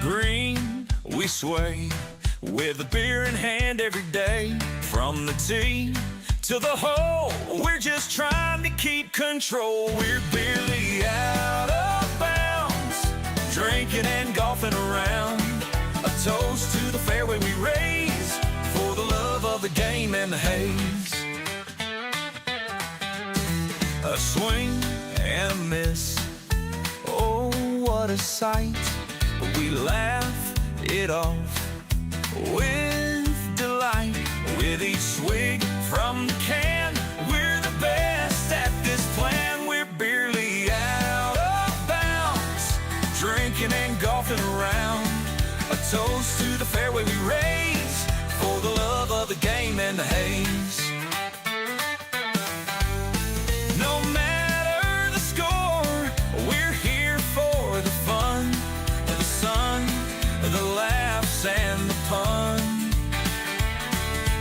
green, we sway with a beer in hand every day. From the tee to the hole, we're just trying to keep control. We're barely out of bounds, drinking and golfing around. A toast to the fairway we raise for the love of the game and the haze. A swing and a miss, oh what a sight. We laugh it off with delight. With each swig from the can, we're the best at this plan. We're barely out of bounds, drinking and golfing around. A toast to the fairway we raise for the love of the game and the haze. No matter the score, we're here for the fun, the sun, the laughs and the pun.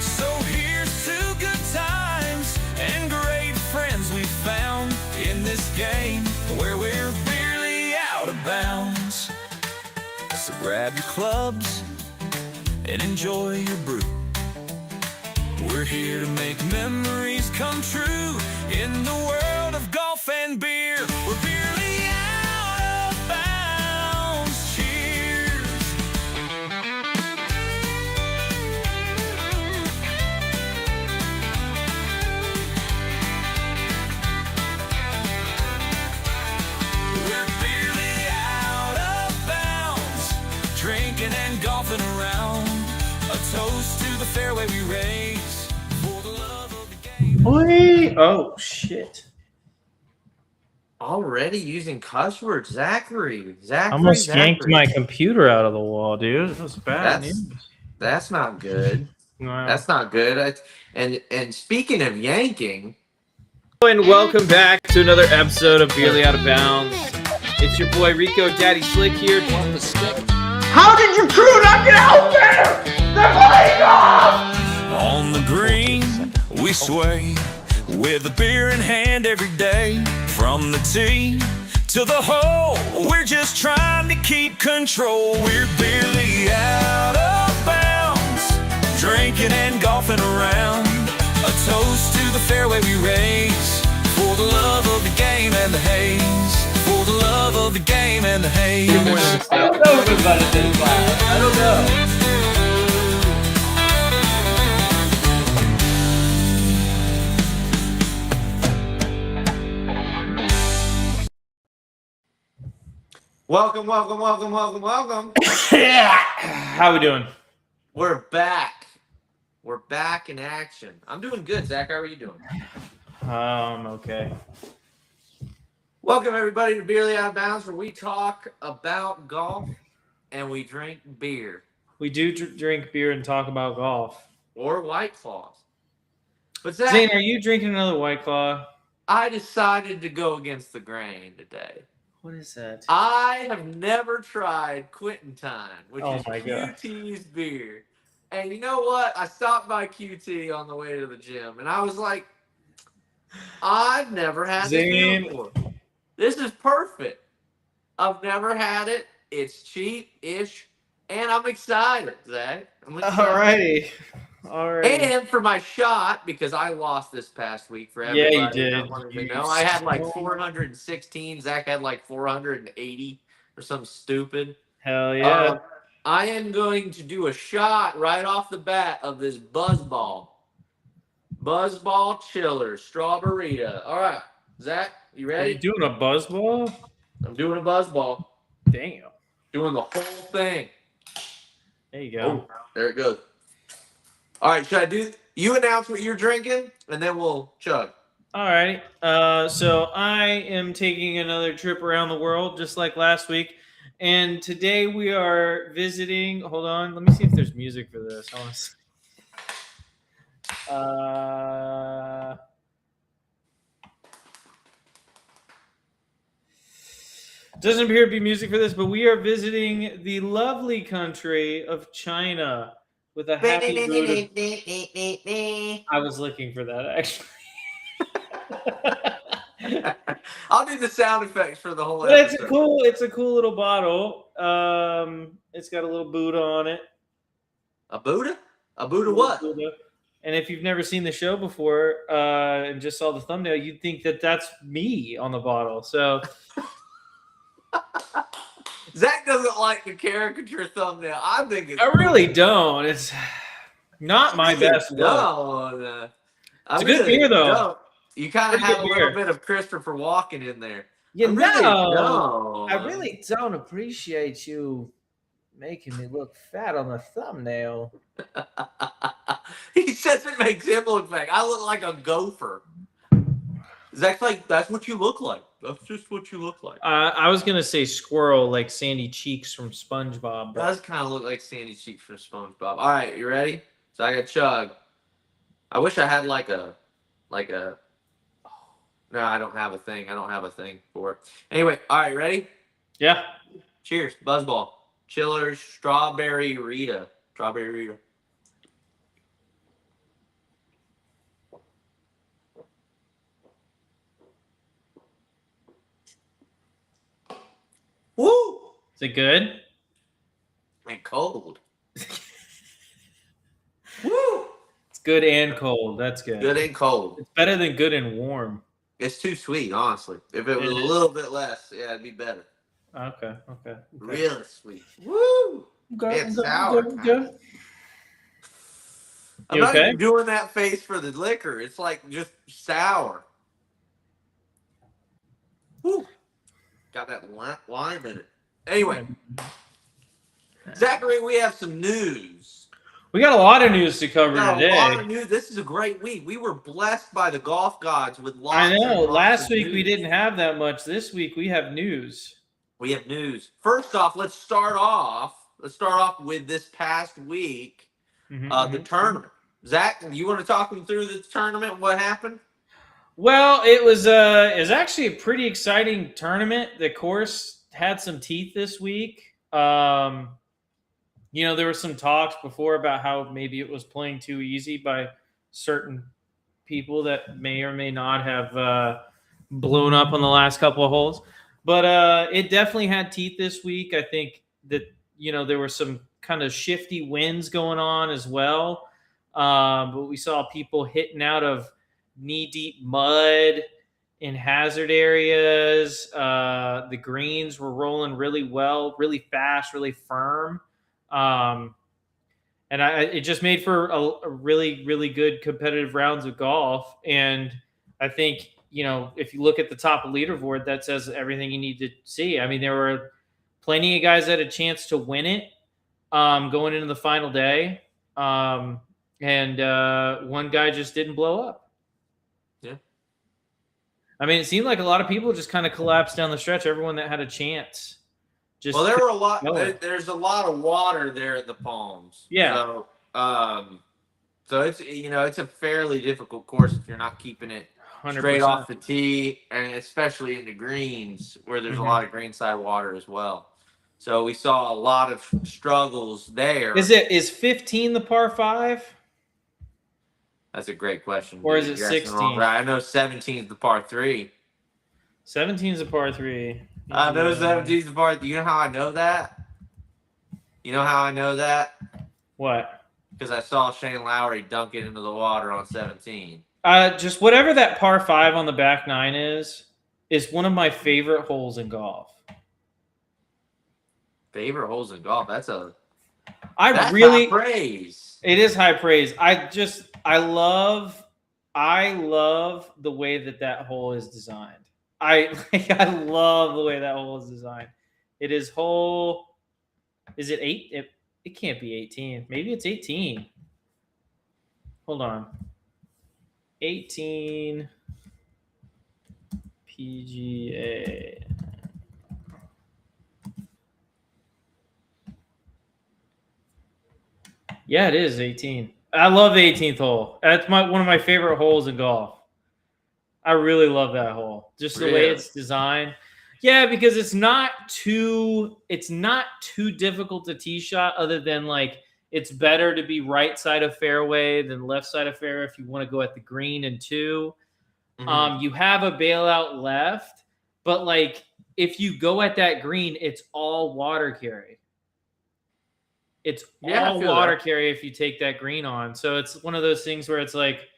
So here's to good times and great friends we found in this game where we're barely out of bounds. So grab your clubs and enjoy your brew. We're here to make memories come true in the world of golf and beer. We're barely out of bounds. Cheers. We're barely out of bounds, drinking and golfing around. A toast to the fairway we raise for the love of the game. Boy, oh shit! Already using cuss words, Zachary. Almost yanked my computer out of the wall, dude. That was bad That's- news. That's not good. Wow. That's not good. And speaking of yanking, And welcome back to another episode of Barely Out of Bounds. It's your boy Rico Daddy Slick here. how did your crew not get out there? They're playing golf! On the green, we sway with a beer in hand every day. From the tee to the hole, we're just trying to keep control. We're barely out of bounds, drinking and golfing around. A toast to the fairway we raise for the love of the game and the haze. For the love of the game and the haze. I don't know if about it this loud. I don't know. Welcome. Yeah. How we doing? We're back. We're back in action. I'm doing good, Zach. How are you doing? Okay. Welcome, everybody, to Barely Out of Bounds, where we talk about golf and we drink beer We do drink beer and talk about golf. or White Claws. But Zach, Zane, are you drinking another White Claw? I decided to go against the grain today. What is that? I have never tried Quintentine, which Oh is my God. QT's beer. And you know what? I stopped by QT on the way to the gym, and I was like, I've never had this beer Zane. before. This is perfect. I've never had it. It's cheap-ish, and I'm excited, Zach. I'm excited. Alrighty. And for my shot, because I lost this past week for Yeah, everybody. you that did. wanted to You know. I had like stole- 416. Zach had like 480 or something stupid. Hell yeah. I am going to do a shot right off the bat of this Buzzball. Buzzball Chiller Strawberry. All right, Zach, you Are ready? you doing a buzzball? I'm doing a Buzzball. Damn. Doing the whole thing. There you go. Oh, there it goes. All right, should I do? You announce what you're drinking, and then we'll chug. Alrighty. So I am taking another trip around the world, just like last week. And today we are visiting. Hold on. Let me see if there's music for this. I want to see. Doesn't appear to be music for this, but we are visiting the lovely country of China with a happy mood. I was looking for that actually. I'll do the sound effects for the whole But it's episode. a cool little bottle. It's got a little Buddha on it. A Buddha? A Buddha what? Buddha. And if you've never seen the show before and just saw the thumbnail, you'd think that that's me on the bottle. So Zach doesn't like the caricature thumbnail. I think it's. I really don't. It's not my best look. No, It's a good beer, though. Don't. You kind of Pretty have a good little beer. bit of Christopher Walken in there. You I really know, don't. I really don't appreciate you making me look fat on the thumbnail. He says it makes him look fat. I look like a gopher. Zach's like, that's what you look like. That's just what you look like. I was gonna say squirrel, like Sandy Cheeks from SpongeBob. But Does kind of look like Sandy Cheeks from SpongeBob. All right, you ready? So I got chug. I wish I had like a. No, I don't have a thing. I don't have a thing for it. Anyway, all right, ready? yeah, Cheers, Buzzball. Chillers, Strawberry Rita. Strawberry Rita. Woo! is it good? And cold. Woo! It's good and cold. That's good. Good and cold. It's better than good and warm. It's too sweet, honestly. If it was It a is. little bit less, yeah, it'd be better. Okay. Really sweet. Woo! It's sour. Go. I'm You not okay? even doing that face for the liquor. It's like just sour. Woo! Got that lime in it. Anyway, Zachary, we have some news. We got a lot of news to cover Got today. a lot of news. This is a great week. We were blessed by the golf gods with lots. I know. and lots Last of week we news. didn't have that much. This week we have news. We have news. First off, let's start off with this past week, the tournament. Zach, you want to talk me through the tournament? What happened? Well, it was actually a pretty exciting tournament. The course had some teeth this week. There were some talks before about how maybe it was playing too easy by certain people that may or may not have blown up on the last couple of holes. But it definitely had teeth this week. I think that, there were some kind of shifty winds going on as well. But we saw people hitting out of knee-deep mud in hazard areas. The greens were rolling really well, really fast, really firm. And it just made for a really, really good competitive rounds of golf. And I think, if you look at the top of leaderboard, that says everything you need to see. I mean, there were plenty of guys that had a chance to win it going into the final day. And one guy just didn't blow up. Yeah. I mean, it seemed like a lot of people just kind of collapsed down the stretch. Everyone that had a chance. Well, there were a lot. There's a lot of water there at the Palms. Yeah. So it's it's a fairly difficult course if you're not keeping it 100%. straight off the tee, and especially in the greens where there's a lot of greenside water as well. So we saw a lot of struggles there. Is 15 the par 5? That's a great question. Or is dude. it You're asking 16? wrong guy. I know 17 is the par 3. 17 is a par 3. I know 17 is the par. You know how I know that? You know how I know that? What? Because I saw Shane Lowry dunk it into the water on 17. Just whatever that par 5 on the back 9 is one of my favorite holes in golf. Favorite holes in golf. That's I really high praise. It is high praise. I love the way that hole is designed. I love the way that hole is designed. It is hole. Is it 8? It can't be 18. Maybe it's 18. Hold on. 18 PGA. Yeah, it is 18. I love the 18th hole. That's one of my favorite holes in golf. I really love that hole. Just the way it's designed. Yeah, because it's not too difficult to tee shot, other than it's better to be right side of fairway than left side of fairway if you want to go at the green and 2. Mm-hmm. You have a bailout left, but if you go at that green, it's all water carry. It's all water carry if you take that green on. So it's one of those things where it's like,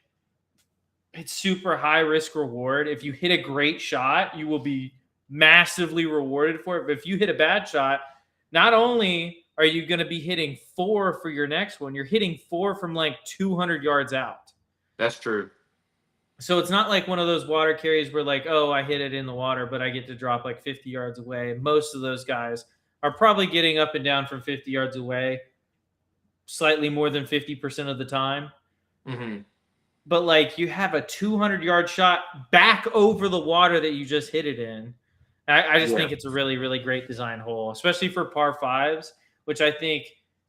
it's super high risk reward. If you hit a great shot, you will be massively rewarded for it. But if you hit a bad shot, not only are you going to be hitting 4 for your next one, you're hitting 4 from like 200 yards out. That's true. So it's not like one of those water carries where like, oh, I hit it in the water, but I get to drop like 50 yards away. Most of those guys are probably getting up and down from 50 yards away slightly more than 50% of the time. Mm-hmm. But like you have a 200-yard shot back over the water that you just hit it in. I just think it's a really, really great design hole, especially for par 5s, which I think,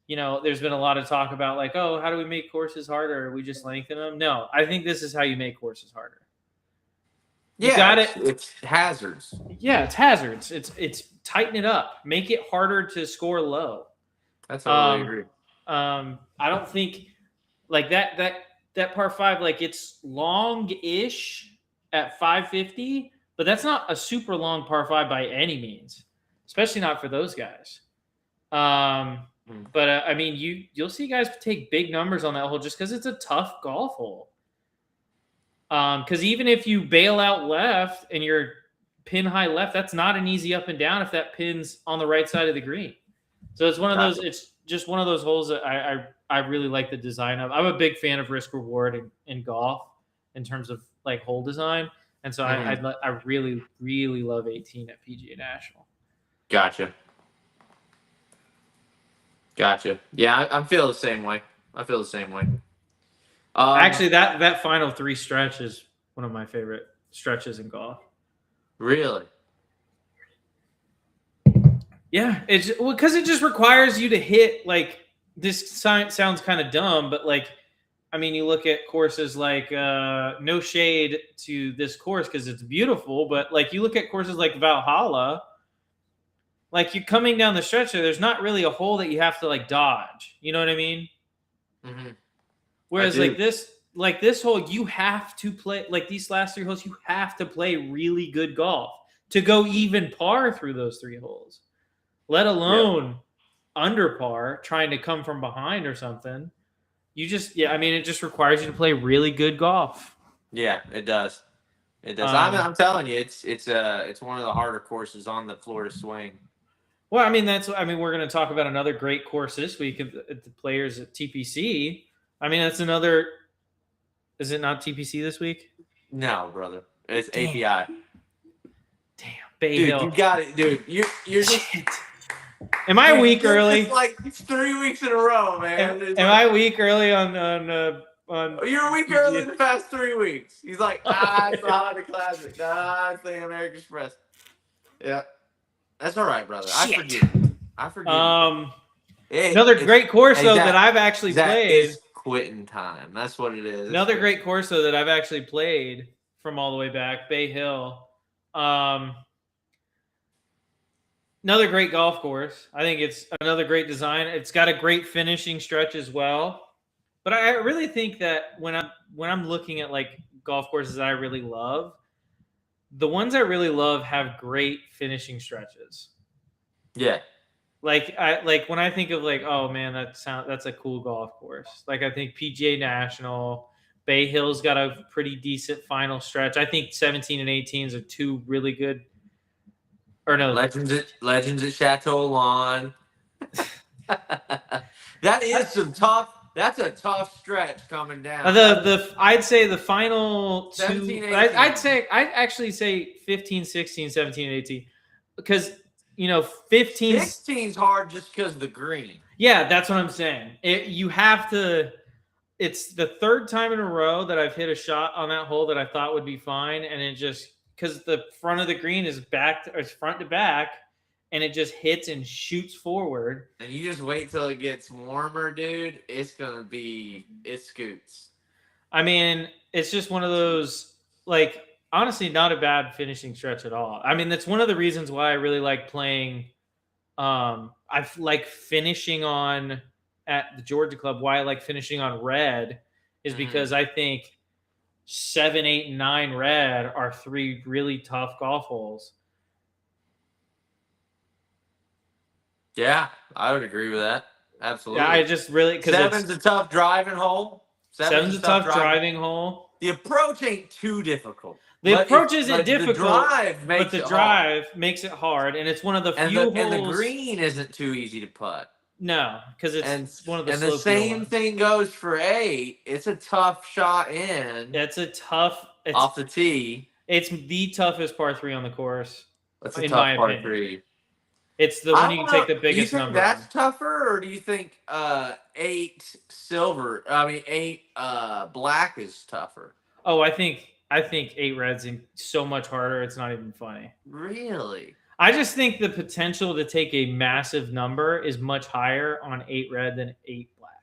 there's been a lot of talk about like, oh, how do we make courses harder? We just lengthen them. No, I think this is how you make courses harder. You got it. It's hazards. Yeah, it's hazards. It's tighten it up. Make it harder to score low. That's how I agree. I don't think like that par 5, like it's long-ish at 550, but that's not a super long par 5 by any means, especially not for those guys. But I mean, you'll see guys take big numbers on that hole just because it's a tough golf hole. Because even if you bail out left and you're pin high left, that's not an easy up and down if that pin's on the right side of the green. So it's one of those. It's just one of those holes that I really like the design of. I'm a big fan of risk reward in golf in terms of like hole design, and so I really, really love 18 at PGA National. Gotcha. Yeah, I feel the same way. Actually, that final 3 stretch is one of my favorite stretches in golf. Really? Yeah, it's because it just requires you to hit like this. Sounds kind of dumb, but like, I mean, you look at courses like no shade to this course because it's beautiful, but like you look at courses like Valhalla, like you're coming down the stretch there's not really a hole that you have to like dodge. You know what I mean? Mm-hmm. Whereas like this hole, you have to play like these last 3 holes. You have to play really good golf to go even par through those 3 holes, let alone under par trying to come from behind or something. You just, I mean, it just requires you to play really good golf. Yeah, it does. I'm telling you, it's one of the harder courses on the Florida swing. Well, I mean, we're going to talk about another great course this week at the Players at TPC. I mean, that's another. Is it not TPC this week? No, brother. It's API. Damn, Bay Hill. Dude, you got it, dude. You're just. Am I a week early? It's like 3 weeks in a row, man. Am I a week early on? You're a week early in the past 3 weeks. He's like, it's the Honda Classic. It's the American Express. Yeah, that's all right, brother. Shit. I forgive you. Another great course though that I've actually played. Is quitting time. That's what it is. Another great course though that I've actually played from all the way back, Bay Hill. Another great golf course. I think it's another great design. It's got a great finishing stretch as well. But I really think that when I'm looking at like golf courses that I really love, the ones I really love have great finishing stretches. Yeah. Like when I think of like, oh man, that's a cool golf course. Like I think PGA National, Bay Hill's got a pretty decent final stretch. I think 17 and 18s are 2 really good. Or no, Legends at Chateau Lawn. That is some tough. That's a tough stretch coming down. I'd say the final 17, 2. I'd actually say 15, 16, 17, and 18 because 15. 16's hard just because of the green. Yeah, that's what I'm saying. You have to. It's the 3rd time in a row that I've hit a shot on that hole that I thought would be fine, and it just. Because the front of the green is front to back, and it just hits and shoots forward. And you just wait till it gets warmer, dude. It scoots. I mean, it's just one of those, like, honestly, not a bad finishing stretch at all. I mean, that's one of the reasons why I really like playing. I like finishing on at the Georgia Club. Why I like finishing on red is because I think 7, 8, and 9 red are 3 really tough golf holes. Yeah, I would agree with that. Absolutely. Yeah, I just really because Seven's a tough driving hole. seven's a tough driving hole. The approach ain't too difficult. The approach isn't but difficult, The drive makes but the it drive makes it hard, and it's one of the hard. few holes. And the green isn't too easy to putt. No, because it's one of the. And the same thing goes for 8. It's a tough shot in. It's a tough off the tee. It's the toughest par 3 on the course. That's a tough par 3. It's the one you can take the biggest number. Do you think that's tougher, or do you think 8 silver? I mean, 8 black is tougher. Oh, I think 8 red's so much harder. It's not even funny. Really? I just think the potential to take a massive number is much higher on 8 red than 8 black.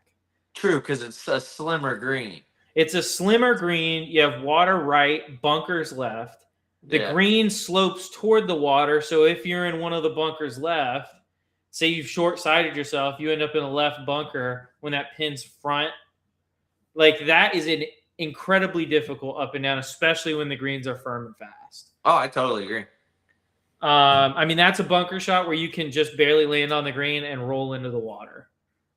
True, because it's a slimmer green. It's a slimmer green. You have water right, bunkers left. The green slopes toward the water, so if you're in one of the bunkers left, say you've short-sighted yourself, you end up in a left bunker when that pin's front. Like, that is an incredibly difficult up and down, especially when the greens are firm and fast. Oh, I totally agree. I mean, that's a bunker shot where you can just barely land on the green and roll into the water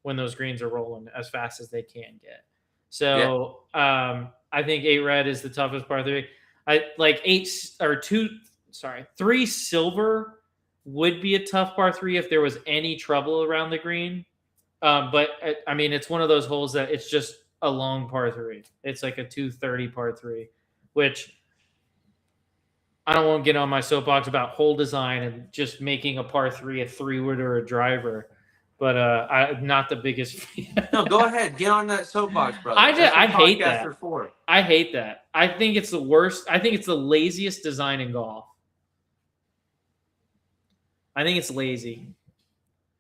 when those greens are rolling as fast as they can get. So I think 8 red is the toughest par 3. I like 3 silver would be a tough par 3 if there was any trouble around the green. But I mean, it's one of those holes that it's just a long par 3. It's like a 230 par 3, which I don't want to get on my soapbox about hole design and just making a par 3 a 3-wood or a driver. But I'm not the biggest fan. No, go ahead. Get on that soapbox, brother. I hate that. For. I hate that. I think it's the worst. I think it's the laziest design in golf. I think it's lazy.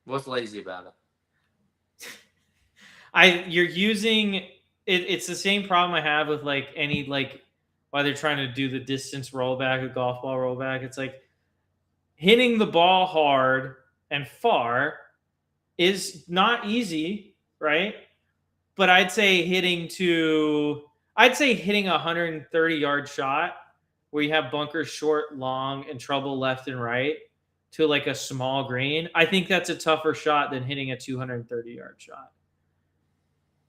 What's lazy about it? You're using it. It's the same problem I have with like any like why they're trying to do the distance rollback, the golf ball rollback. It's like hitting the ball hard and far is not easy, right? But I'd say hitting a 130-yard shot where you have bunkers short, long, and trouble left and right to like a small green. I think that's a tougher shot than hitting a 230-yard shot.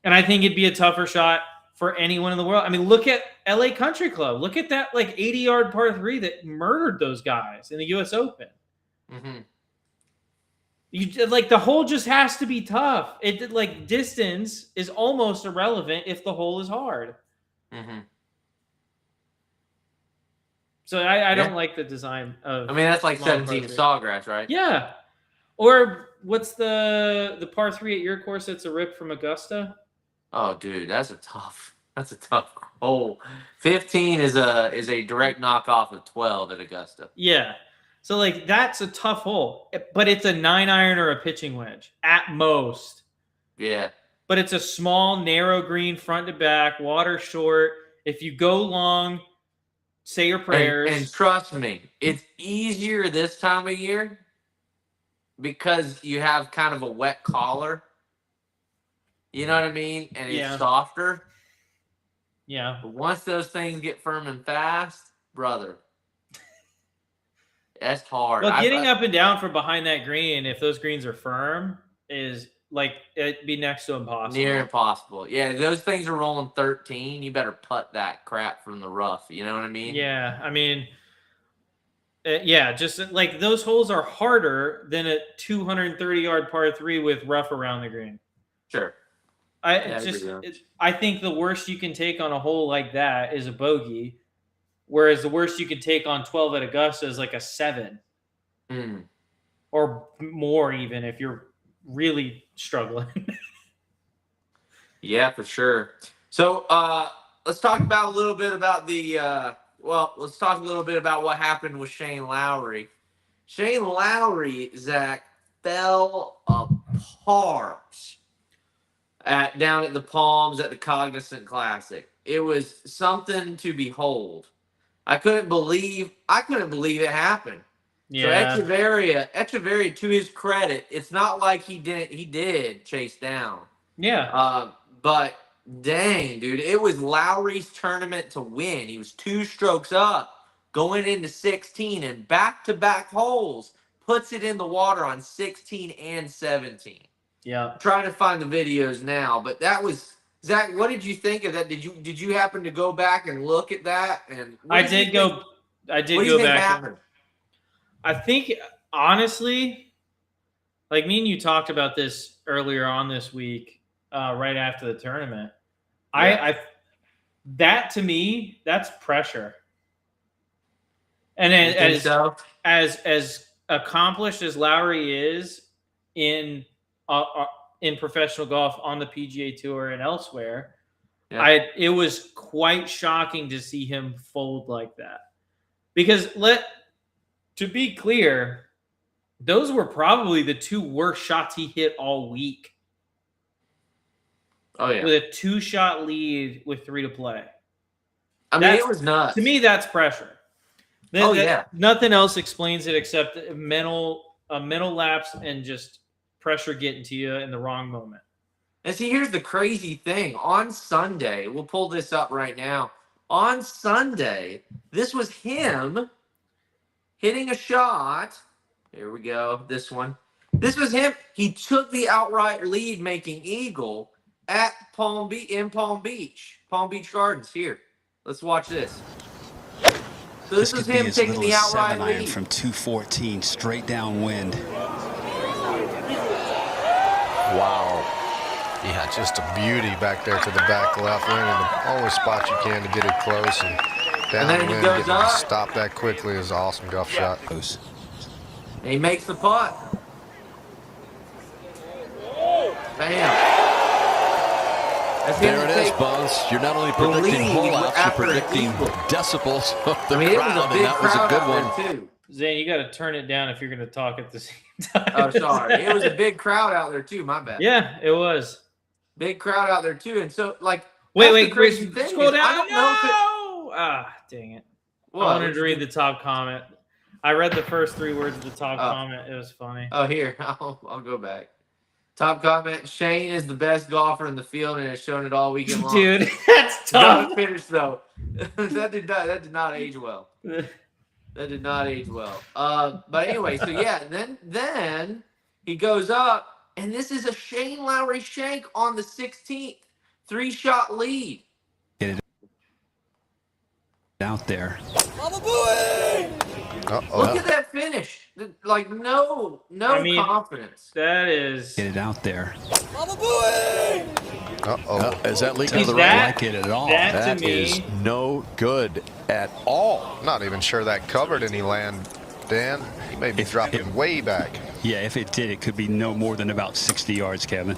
And I think it'd be a tougher shot for anyone in the world. I mean, look at LA Country Club. Look at that like 80-yard par 3 that murdered those guys in the U.S. Open. Mm-hmm. You like the hole just has to be tough. It like distance is almost irrelevant if the hole is hard. Mm-hmm. So I don't like the design of. I mean, that's like 17 Sawgrass, right? Yeah. Or what's the par 3 at your course that's a rip from Augusta? Oh, dude, that's a tough hole. 15 is a direct knockoff of 12 at Augusta. Yeah. So, like, that's a tough hole. But it's a 9-iron or a pitching wedge at most. Yeah. But it's a small, narrow green front to back, water short. If you go long, say your prayers. And trust me, it's easier this time of year because you have kind of a wet collar. You know what I mean? And it's softer. Yeah. But once those things get firm and fast, brother, that's hard. Well, getting up and down from behind that green, if those greens are firm, is like it'd be next to impossible. Near impossible. Yeah, those things are rolling 13. You better putt that crap from the rough. You know what I mean? Yeah, I mean, just like those holes are harder than a 230-yard par 3 with rough around the green. Sure. I think the worst you can take on a hole like that is a bogey, whereas the worst you can take on 12 at Augusta is like a 7. Or more even if you're really struggling. Yeah, for sure. So let's talk about a little bit about let's talk a little bit about what happened with Shane Lowry. Shane Lowry, Zach, fell apart down at the Palms at the Cognizant Classic. It was something to behold. I couldn't believe it happened. Yeah. So Echeverria, to his credit, it's not like he did chase down. Yeah. But dang, dude, it was Lowry's tournament to win. He was 2 strokes up going into 16 and back-to-back holes puts it in the water on 16 and 17. Yeah. I'm trying to find the videos now, but that was Zach. What did you think of that? Did you happen to go back and look at that? And I did go What do you think back. happened? I think honestly, like me and you talked about this earlier on this week, right after the tournament. Yeah. I that to me, that's pressure. And You think so? as accomplished as Lowry is in professional golf on the PGA Tour and elsewhere, Yeah. it was quite shocking to see him fold like that. Because to be clear, those were probably the 2 worst shots he hit all week. Oh yeah. With a 2-shot lead with 3 to play. I mean, it was nuts. To me, that's pressure. Yeah. Nothing else explains it except a mental lapse and just pressure getting to you in the wrong moment. And see, here's the crazy thing. On Sunday, we'll pull this up right now. On Sunday, this was him hitting a shot. Here we go. This one. This was him. He took the outright lead, making eagle at Palm Beach Gardens. Here, let's watch this. So this is him taking the outright lead from 214 straight downwind. Wow. Yeah, just a beauty back there to the back left wing, and the only spot you can to get it close and then he downwind. goes up. Stop that quickly is an awesome golf shot. And he makes the putt. Bam. That's him There to it is, take Bones. You're not only the predicting lead hole outs, you're after an predicting eagle. decibels of the I mean, it was crowd, a big and that was a crowd good out one. there too. Zane, you got to turn it down if you're going to talk at the same time. Oh, sorry. It was a big crowd out there too. My bad. Yeah, it was. Big crowd out there too. And so, like, Wait, the crazy thing scroll is, down. I don't know if it. Dang it. What? I wanted to read the top comment. I read the first 3 words of the top comment. It was funny. Oh, here. I'll go back. Top comment: Shane is the best golfer in the field and has shown it all weekend long. Dude, that's tough. Don't finish though. that did not age well. That did not age well. But anyway, so yeah, then he goes up, and this is a Shane Lowry shank on the 16th, 3-shot lead. Get it out there. Look at that finish. Like no confidence. That is. Get it out there. Is that leaking to Is the that- right? Like it at all. that- That to me- is no good at all. Not even sure that covered any land, Dan. He may be dropping way back. Yeah, if it did, it could be no more than about 60 yards, Kevin.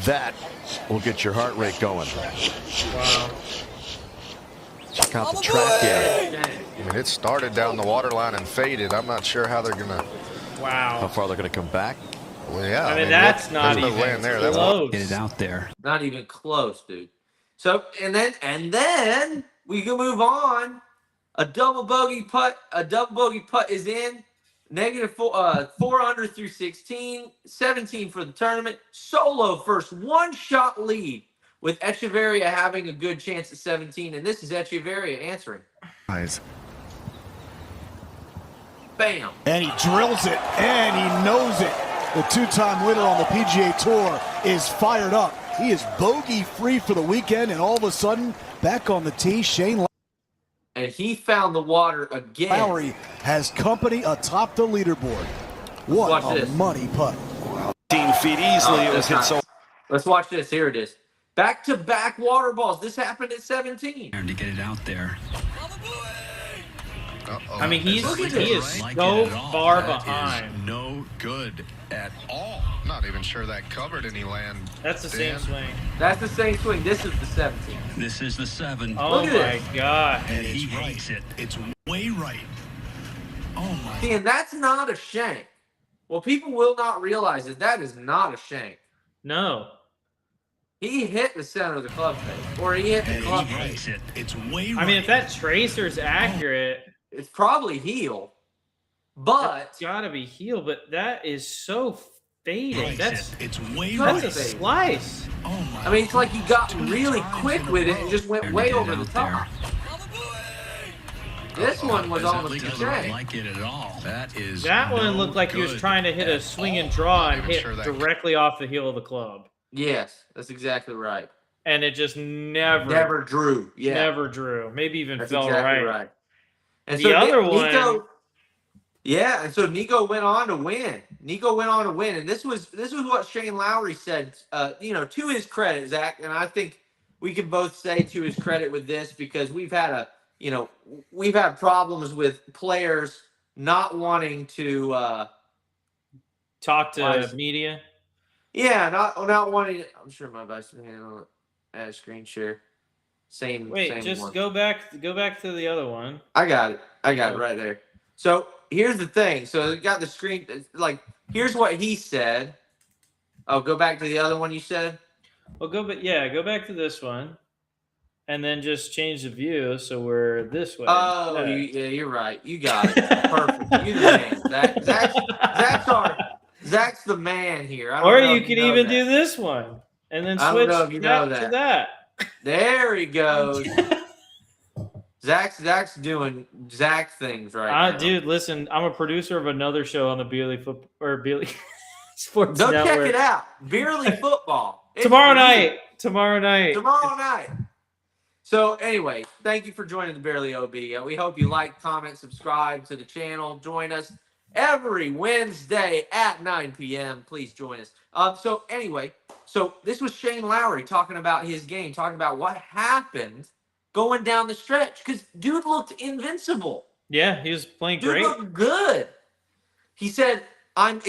That will get your heart rate going. Wow. Check out the track there. I mean, it started down the water line and faded. I'm not sure how they're gonna. How Wow. far they're going to come back? Well, yeah. I mean, that's look, not there's even no land there. That close. Get it out there. Not even close, dude. So and then we can move on. A double bogey putt is in. -4 under through 16, 17 for the tournament. Solo first 1-shot lead with Echeverria having a good chance at 17, and this is Echeverria answering. Bam. And he drills it, and he knows it. The 2-time winner on the PGA Tour is fired up. He is bogey-free for the weekend, and all of a sudden, back on the tee, Shane And he found the water again. Lowry has company atop the leaderboard. What Watch a this. money putt. 15 feet easily. Oh, It was hit that's so. not- Let's watch this. Here it is. Back-to-back water balls. This happened at 17. To get it out there. I mean, he Look at is this. so far behind. No good at all. Not even sure that covered any land. That's the same Dan. swing. That's the same swing. This is the 17. This is the 7. Oh Look at my this. god. And he hates it. It's way right. Oh my. See, and that's not a shank. Well, people will not realize that is not a shank. No. He hit the center of the club face, or he hit the club face. it. It's way I mean, if that tracer's accurate, It's probably heel, but it's got to be heel, but that is so faded. That's It's way a right. slice. Oh my. I mean, it's like he got really quick with it and just went way over the top. This one was almost Doesn't the look same. like it at all. That one looked like he was trying to hit a swing and draw and hit sure that- directly off the heel of the club. Yes, that's exactly right. And it just never Drew. Yeah, never drew. Maybe even that's fell exactly right. And The so other Nico, one- yeah, and so Nico went on to win. And this was what Shane Lowry said. To his credit, Zach, and I think we can both say to his credit with this because we've had problems with players not wanting to Talk to Why is- media. not wanting. I'm sure my vice can handle it. Add screen share. Same. Wait, just one. go back to the other one. I got it right there. So here's the thing. So it got the screen. Like, here's what he said. Oh, go back to the other one you said. Well, go back to this one, and then just change the view so we're this way. Oh, instead. you're right. You got it. Perfect. You the man. Zach's the man here. I don't Or know you if could know even that. do this one, and then I don't switch know if you know that to that. that. There he goes. Zach's doing Zach things right now. Dude, listen, I'm a producer of another show on the Beerly Sports Go Network. check it out. Beerly Football. It's Tomorrow for you. night. Tomorrow night. So anyway, thank you for joining the Barely OB. We hope you like, comment, subscribe to the channel. Join us every Wednesday at 9 p.m. Please join us. So this was Shane Lowry talking about his game, talking about what happened going down the stretch. Because dude looked invincible. Yeah, he was playing Dude great. looked good. He said, I'm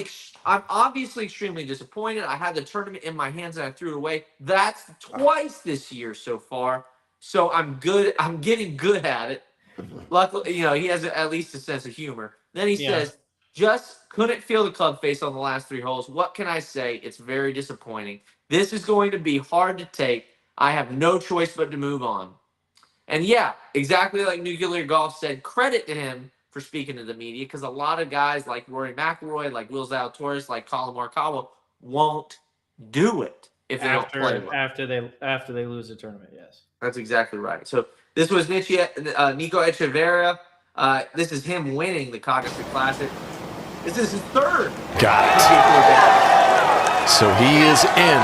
obviously extremely disappointed. I had the tournament in my hands and I threw it away. That's twice this year so far. So I'm good. I'm getting good at it. Luckily, he has at least a sense of humor. Then he says, just couldn't feel the club face on the last 3 holes. What can I say? It's very disappointing. This is going to be hard to take. I have no choice but to move on. And yeah, exactly like Nuclear Golf said, credit to him for speaking to the media, because a lot of guys like Rory McIlroy, like Will Zalatoris, like Colin Morikawa won't do it if they don't play well. After they lose the tournament. Yes, that's exactly right. So this was Nico Echeverria. This is him winning the Cognizant Classic. This is his 3rd. Got it. So he is in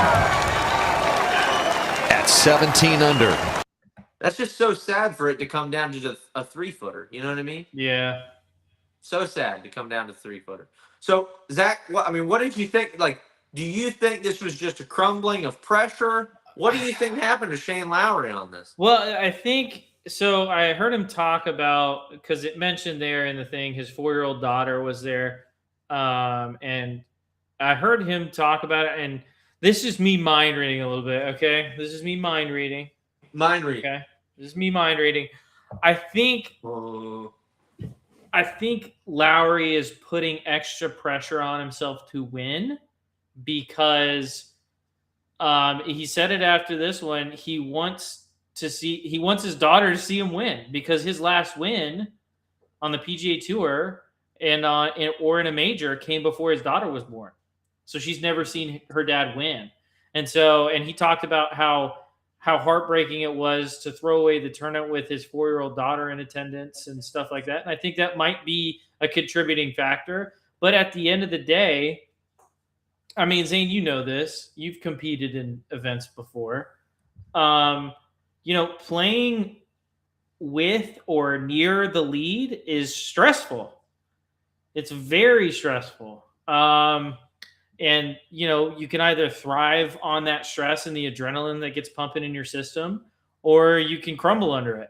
at 17 under. That's just so sad for it to come down to a 3-footer. You know what I mean? Yeah. So sad to come down to 3-footer. So Zach, what did you think? Like, do you think this was just a crumbling of pressure? What do you think happened to Shane Lowry on this? Well, I think so. I heard him talk about, because it mentioned there in the thing, his 4-year-old daughter was there, and I heard him talk about it. And this is me mind reading a little bit. Okay, this is me mind reading. Okay, this is me mind reading. I think Lowry is putting extra pressure on himself to win because he said it after this one. He wants his daughter to see him win, because his last win on the PGA Tour or in a major came before his daughter was born. So she's never seen her dad win. And he talked about how heartbreaking it was to throw away the tournament with his 4-year-old daughter in attendance and stuff like that. And I think that might be a contributing factor. But at the end of the day, I mean, Zane, you know this. You've competed in events before. Playing with or near the lead is stressful. It's very stressful. And, you can either thrive on that stress and the adrenaline that gets pumping in your system, or you can crumble under it.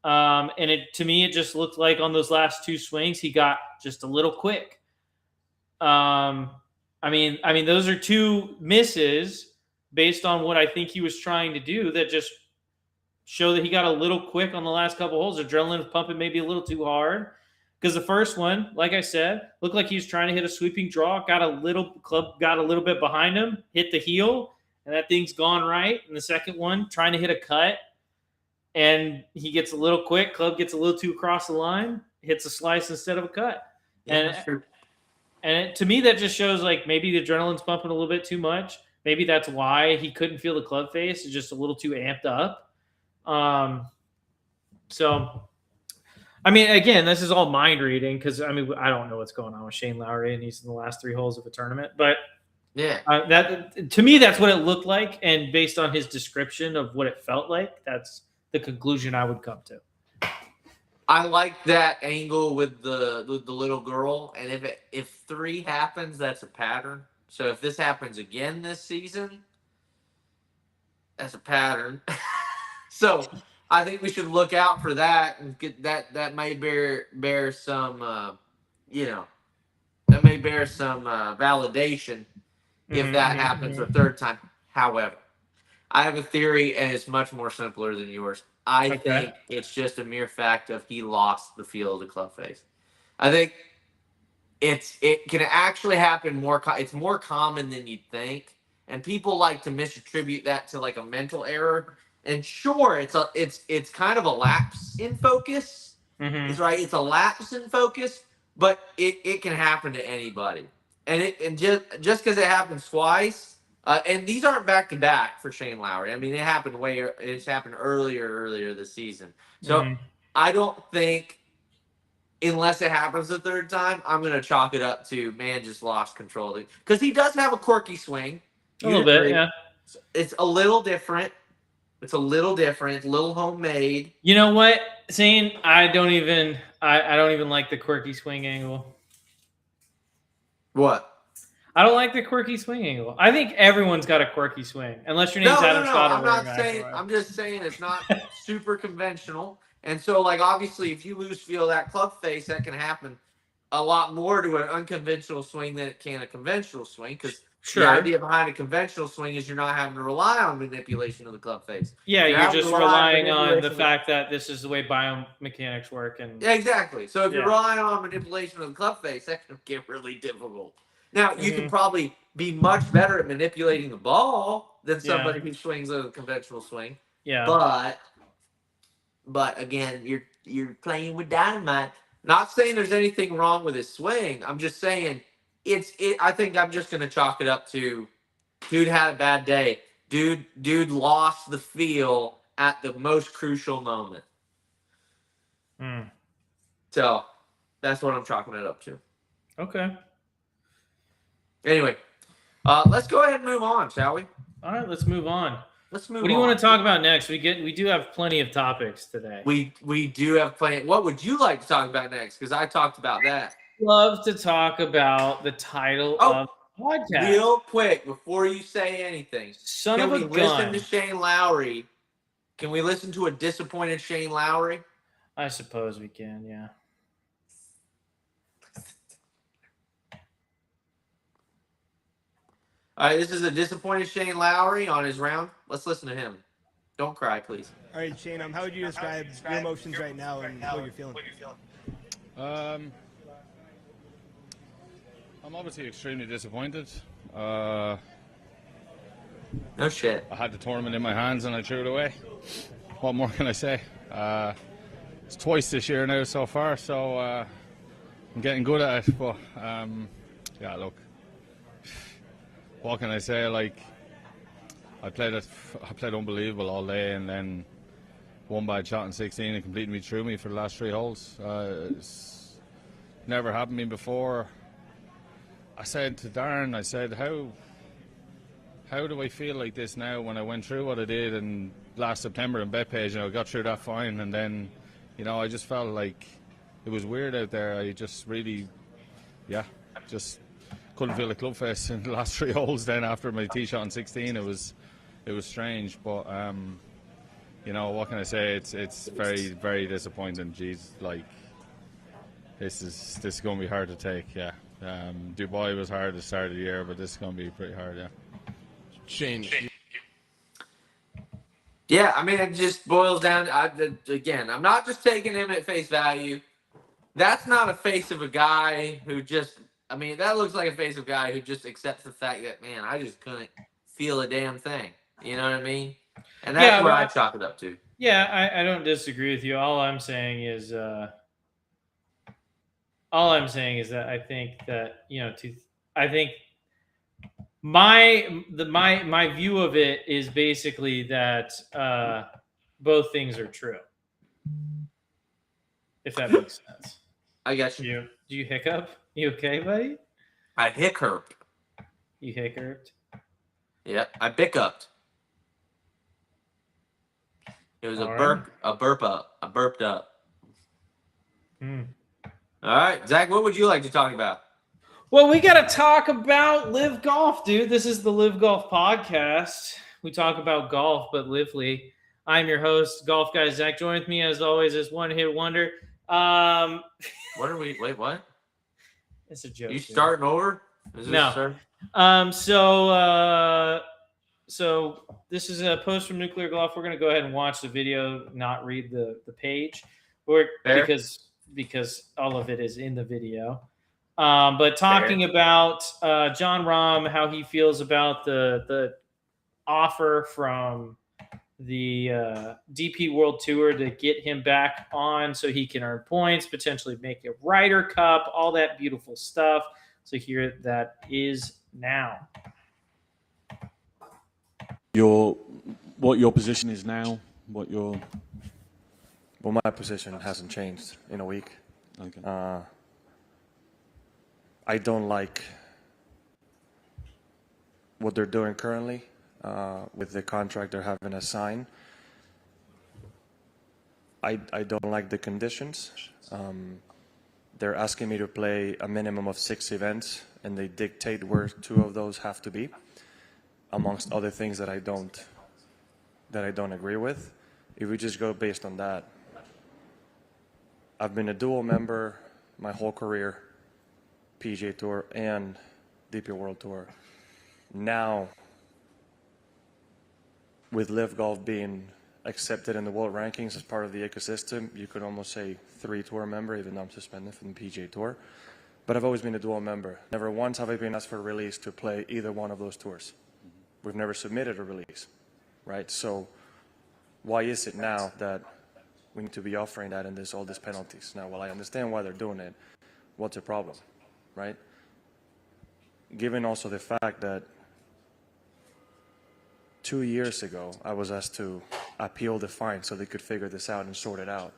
And to me, it just looked like on those last 2 swings, he got just a little quick. I mean, those are 2 misses based on what I think he was trying to do that just show that he got a little quick on the last couple holes. Adrenaline was pumping maybe a little too hard. Because the first one, like I said, looked like he was trying to hit a sweeping draw, got a little bit behind him, hit the heel, and that thing's gone right. And the second one, trying to hit a cut, and he gets a little quick, club gets a little too across the line, hits a slice instead of a cut. And to me, that just shows like maybe the adrenaline's pumping a little bit too much. Maybe that's why he couldn't feel the club face. It's just a little too amped up. I mean, again, this is all mind reading because I mean I don't know what's going on with Shane Lowry, and he's in the last 3 holes of a tournament. But Yeah. that to me, that's what it looked like, and based on his description of what it felt like, that's the conclusion I would come to. I like that angle with the little girl, and if 3 happens, that's a pattern. So if this happens again this season, that's a pattern. So I think we should look out for that and get that. That may bear some, you know, that may bear some validation if that happens a third time. However, I have a theory, and it's much more simpler than yours. I think it's just a mere fact of he lost the feel of the club face. I think it can actually happen more. It's more common than you'd think, and people like to misattribute that to like a mental error. And sure, it's kind of a lapse in focus. It's right. It's a lapse in focus, but it can happen to anybody. And just because it happens twice. And these aren't back to back for Shane Lowry. I mean, it's happened earlier this season. So I don't think, unless it happens the third time, I'm going to chalk it up to man just lost control because he does have a quirky swing. A little bit, yeah. It's a little different. It's a little different. It's a little homemade. You know what, Zane? I don't even like the quirky swing angle. What? I don't like the quirky swing angle. I think everyone's got a quirky swing, unless your name's Adam Scott. I'm not saying. I'm just saying it's not super conventional. And so, like, obviously, if you lose feel of that club face, that can happen a lot more to an unconventional swing than it can a conventional swing. Because the idea behind a conventional swing is you're not having to rely on manipulation of the club face. Yeah, you're just relying on the fact that this is the way biomechanics work. And yeah, exactly. So if you're relying on manipulation of the club face, that can get really difficult. Now, you can probably be much better at manipulating the ball than somebody who swings a conventional swing. Yeah. But again, you're playing with dynamite. Not saying there's anything wrong with his swing. I'm just saying I think I'm just gonna chalk it up to dude had a bad day. Dude lost the feel at the most crucial moment. So that's what I'm chalking it up to. Okay. Anyway, let's go ahead and move on, shall we? All right, let's move on. What do you want to talk about next? We do have plenty of topics today. We do have plenty. What would you like to talk about next? Because I talked about that. Love to talk about the title of the podcast. Real quick, before you say anything, can we listen to Shane Lowry? Can we listen to a disappointed Shane Lowry? I suppose we can, yeah. All right, this is a disappointed Shane Lowry on his round. Let's listen to him. Don't cry, please. All right, Shane, how would you describe your emotions right now and what you're feeling? I'm obviously extremely disappointed. No shit. I had the tournament in my hands and I threw it away. What more can I say? It's twice this year now so far, so I'm getting good at it. But yeah, look. What can I say? Like, I played unbelievable all day, and then one bad shot in 16 and completely threw me for the last 3 holes. It's never happened to me before. I said to Darren, I said, how do I feel like this now when I went through what I did in last September in Betpage, I got through that fine, and then, I just felt like it was weird out there. I just really, just couldn't feel the club face in the last 3 holes. Then after my tee shot in 16, it was strange. But what can I say? It's very, very disappointing. Jeez, like this is going to be hard to take. Yeah, Dubai was hard at the start of the year, but this is going to be pretty hard. Yeah. Shane. Yeah, I mean, it just boils down. Again, I'm not just taking him at face value. That's not a face of a guy who just. I mean, that looks like a face of a guy who just accepts the fact that, man, I just couldn't feel a damn thing. You know what I mean? And that's what I chalk it up to. Yeah, I don't disagree with you. All I'm saying is that I think that, I think my view of it is basically that both things are true. if that makes sense. I got you. Do you hiccup? You okay, buddy? I hiccuped. You hiccuped? Yeah, I bickuped. It was All a right. burp, a burp up, a burped up. Hmm. All right, Zach, what would you like to talk about? Well, we got to talk about live golf, dude. This is the Live Golf podcast. We talk about golf, but lively. I'm your host, Golf Guy Zach. Join with me as always is One Hit Wonder. What are we? Wait, what? It's a joke. You dude. starting over? Is this No. So this is a post from Nuclear Golf. We're going to go ahead and watch the video, not read the page, because all of it is in the video. But talking about John Rahm, how he feels about the offer from the DP World Tour to get him back on so he can earn points, potentially make a Ryder Cup, all that beautiful stuff. So here that is now. What your position is now, well, my position hasn't changed in a week. Okay. I don't like what they're doing currently with the contract they're having us sign. I don't like the conditions. They're asking me to play a minimum of 6 events, and they dictate where 2 of those have to be, amongst other things that I don't agree with. If we just go based on that, I've been a dual member my whole career, PGA Tour and DP World Tour. Now, with Live Golf being accepted in the world rankings as part of the ecosystem, you could almost say 3 tour member, even though I'm suspended from the PGA Tour. But I've always been a dual member. Never once have I been asked for a release to play either one of those tours. We've never submitted a release, right? So why is it now that we need to be offering that and there's all these penalties? Now, while I understand why they're doing it, what's the problem, right? Given also the fact that 2 years ago, I was asked to appeal the fine so they could figure this out and sort it out.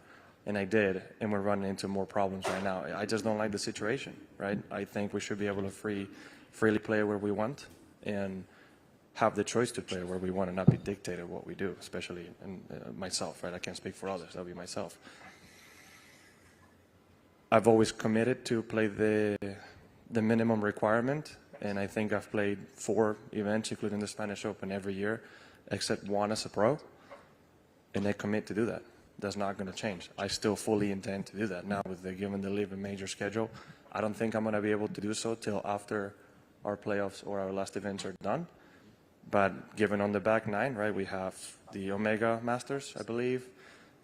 And I did, and we're running into more problems right now. I just don't like the situation, right? I think we should be able to freely play where we want and have the choice to play where we want and not be dictated what we do, especially myself, right? I can't speak for others. That'll be myself. I've always committed to play the minimum requirement, and I think I've played 4 events, including the Spanish Open, every year, except 1 as a pro, and I commit to do that. That's not going to change. I still fully intend to do that. Now, with given the Live and Major schedule, I don't think I'm going to be able to do so till after our playoffs or our last events are done. But given on the back 9, right, we have the Omega Masters, I believe,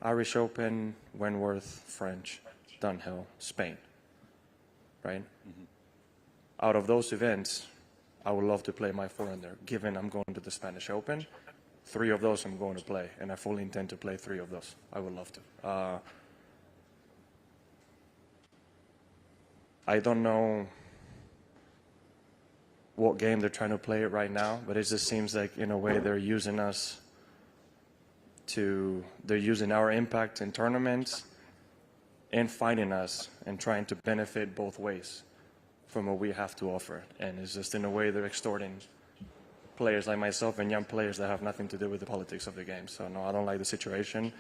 Irish Open, Wentworth, French, Dunhill, Spain, right? Mm-hmm. Out of those events, I would love to play my 4 in there. Given I'm going to the Spanish Open, 3 of those I'm going to play, and I fully intend to play 3 of those. I would love to. I don't know what game they're trying to play it right now, but it just seems like in a way they're using us they're using our impact in tournaments and finding us and trying to benefit both ways from what we have to offer. And it's just in a way they're extorting players like myself and young players that have nothing to do with the politics of the game. So no, I don't like the situation,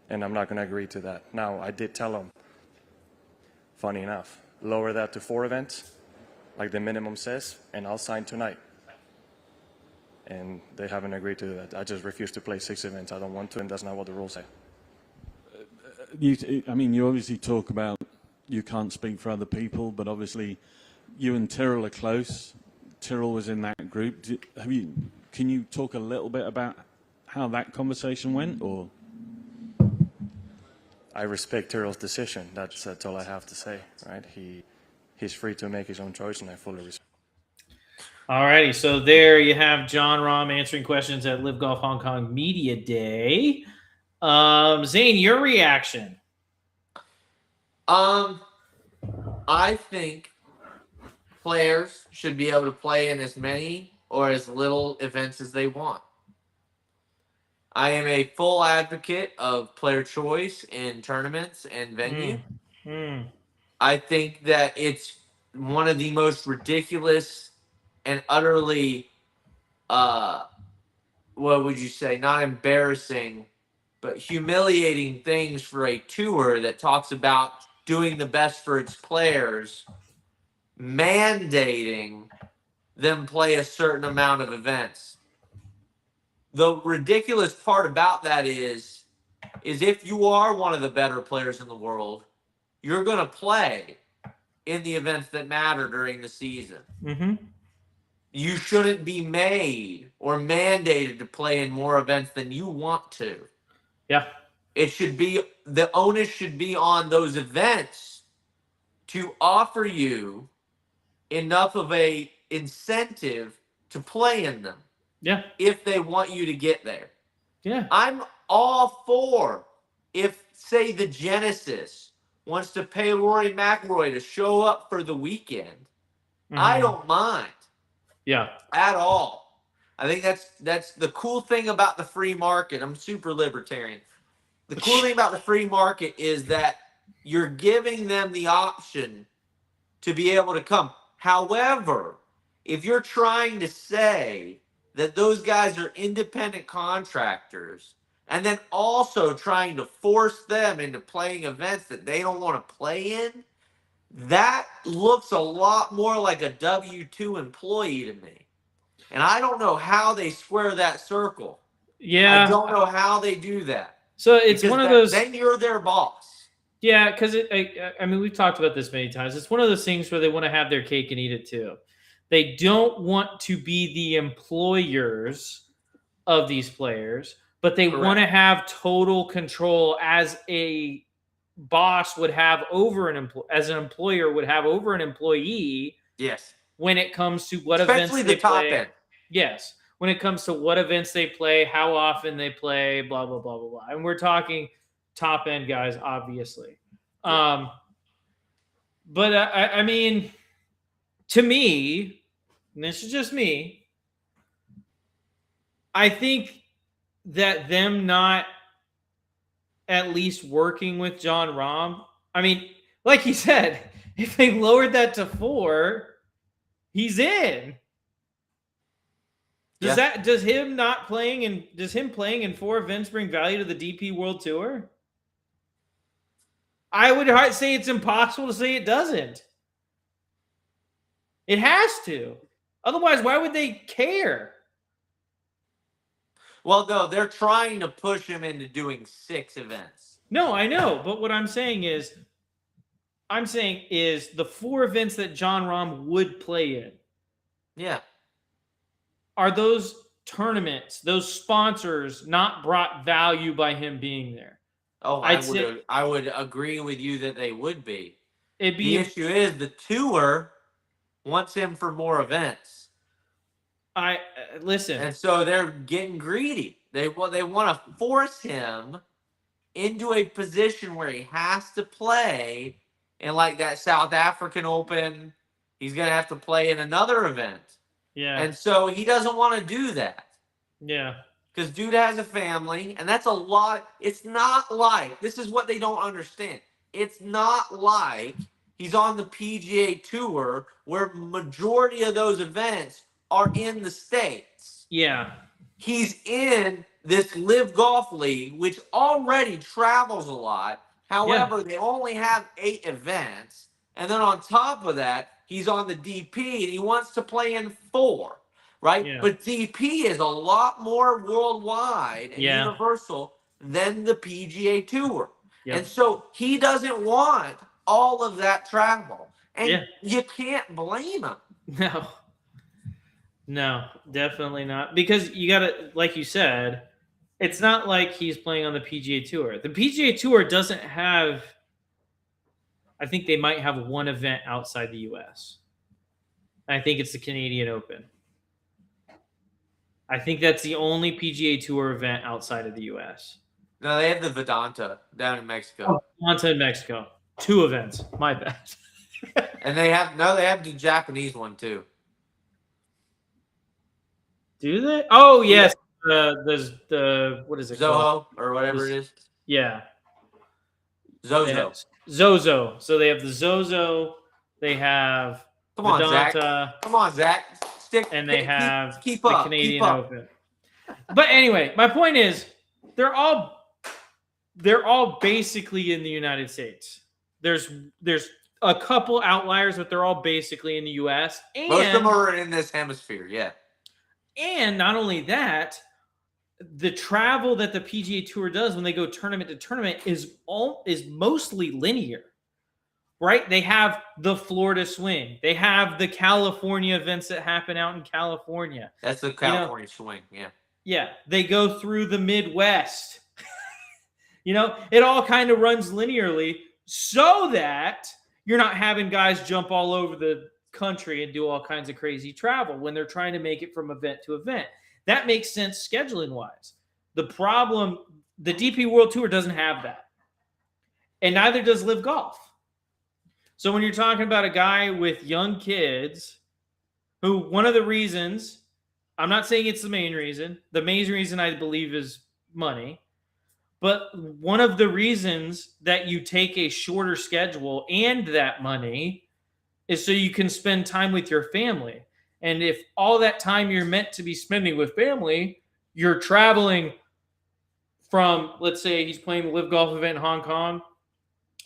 and I'm not going to agree to that. Now, I did tell them, funny enough, lower that to 4 events, like the minimum says, and I'll sign tonight. And they haven't agreed to that. I just refuse to play 6 events. I don't want to, and that's not what the rules say. I mean, you obviously talk about you can't speak for other people, but obviously you and Tyrrell are close. Tyrrell was in that group. Can you talk a little bit about how that conversation went, or? I respect Tyrrell's decision. That's all I have to say, right? He's free to make his own choice, and I fully respect. Alrighty, so there you have John Rahm answering questions at Live Golf Hong Kong Media Day. Zane, your reaction? I think players should be able to play in as many or as little events as they want. I am a full advocate of player choice in tournaments and venue. I think that it's one of the most ridiculous and utterly, what would you say, not embarrassing, but humiliating things for a tour that talks about doing the best for its players, mandating them play a certain amount of events. The ridiculous part about that is if you are one of the better players in the world, you're going to play in the events that matter during the season. You shouldn't be made or mandated to play in more events than you want to. Yeah. It should be, the onus should be on those events to offer you enough of a incentive to play in them. Yeah. If they want you to get there. Yeah. I'm all for if, say, the Genesis wants to pay Rory McIlroy to show up for the weekend. I don't mind. Yeah. At all. I think that's the cool thing about the free market. I'm super libertarian. The cool thing about the free market is that you're giving them the option to be able to come. However, if you're trying to say that those guys are independent contractors and then also trying to force them into playing events that they don't want to play in, that looks a lot more like a W-2 employee to me. And I don't know how they square that circle. Yeah. I don't know how they do that. So it's Because one of those. Then you're their boss. Yeah, because I mean, we've talked about this many times. It's one of those things where they want to have their cake and eat it too. They don't want to be the employers of these players, but they want to have total control as a boss would have over as an employer would have over an employee. Yes. When it comes to what Especially events they the top play. end. Yes. When it comes to what events they play, how often they play, blah, blah, blah, blah, blah. And we're talking top end guys, obviously. But I mean, to me, and this is just me, I think that them not at least working with John Rahm, I mean, like he said, if they lowered that to 4, he's in. Does him playing in 4 events bring value to the DP World Tour? I would say it's impossible to say it doesn't. It has to. Otherwise, why would they care? Well, no, they're trying to push him into doing 6 events. No, I know. But what I'm saying is the 4 events that John Rahm would play in. Yeah. Are those tournaments, those sponsors, not brought value by him being there? Oh, I would agree with you that they would be. The issue is the tour wants him for more events. Listen. And so they're getting greedy. They want to force him into a position where he has to play in like that South African Open. He's going to have to play in another event. Yeah. And so he doesn't want to do that. Yeah. Because dude has a family, and that's a lot. It's not like, this is what they don't understand. It's not like he's on the PGA Tour where majority of those events are in the States. Yeah. He's in this Live Golf League, which already travels a lot. However, they only have 8 events. And then on top of that, he's on the DP, and he wants to play in 4, right? Yeah. But DP is a lot more worldwide and universal than the PGA Tour. Yep. And so he doesn't want all of that travel. And you can't blame him. No, definitely not. Because you got to, like you said, it's not like he's playing on the PGA Tour. The PGA Tour doesn't have, I think they might have 1 event outside the U.S. I think it's the Canadian Open. I think that's the only PGA Tour event outside of the U.S. No, they have the Vedanta down in Mexico. Vedanta in Mexico. 2 events. My bad. And they have the Japanese one too. Do they? Oh, yes. the what is it called? Zoho or whatever it is. Yeah. Zozo. Zozo. So they have the Zozo. They have Come on, Zach. Vedanta, Come on, Zach. and they have keep the up. Canadian Keep up. Open. But anyway, my point is, they're all basically in the United States. There's a couple outliers, but they're all basically in the U.S. And Most of them are in this hemisphere. Yeah. And not only that, the travel that the PGA Tour does when they go tournament to tournament is mostly linear, right? They have the Florida swing. They have the California events that happen out in California. That's the California swing. Yeah. Yeah. They go through the Midwest. It all kind of runs linearly so that you're not having guys jump all over the country and do all kinds of crazy travel when they're trying to make it from event to event. That makes sense scheduling wise. The problem, the DP World Tour doesn't have that. And neither does Live Golf. So when you're talking about a guy with young kids who one of the reasons, I'm not saying it's the main reason I believe is money, but one of the reasons that you take a shorter schedule and that money is so you can spend time with your family. And if all that time you're meant to be spending with family, you're traveling from, let's say he's playing the Live Golf event in Hong Kong.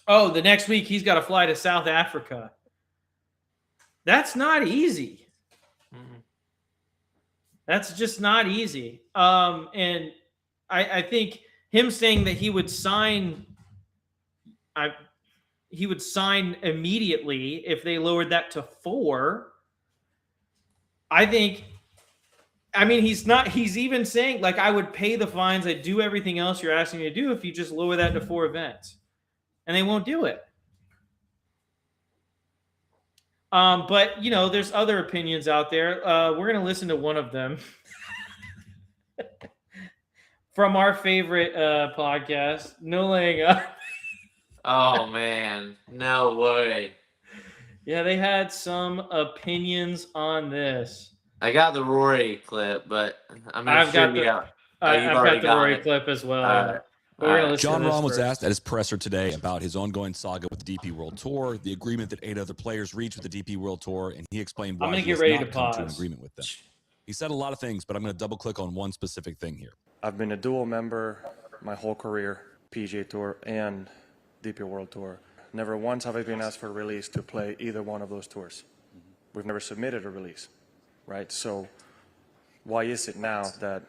Oh, the next week he's got to fly to South Africa. That's not easy. Mm-hmm. That's just not easy. And I think him saying that he would sign immediately if they lowered that to 4. He's even saying, like, I would pay the fines. I'd do everything else you're asking me to do if you just lower that to 4 events. And they won't do it. But, there's other opinions out there. We're going to listen to one of them from our favorite podcast, No Laying Up. Oh, man. No way. Yeah, they had some opinions on this. I got the Rory clip, but I've got the Rory clip as well. John Rahm was asked at his presser today about his ongoing saga with the DP World Tour, the agreement that 8 other players reached with the DP World Tour, and he explained why he has not come to an agreement with them. He said a lot of things, but I'm going to double click on one specific thing here. I've been a dual member my whole career, PGA Tour and DP World Tour. Never once have I been asked for a release to play either one of those tours. We've never submitted a release, right? So why is it now that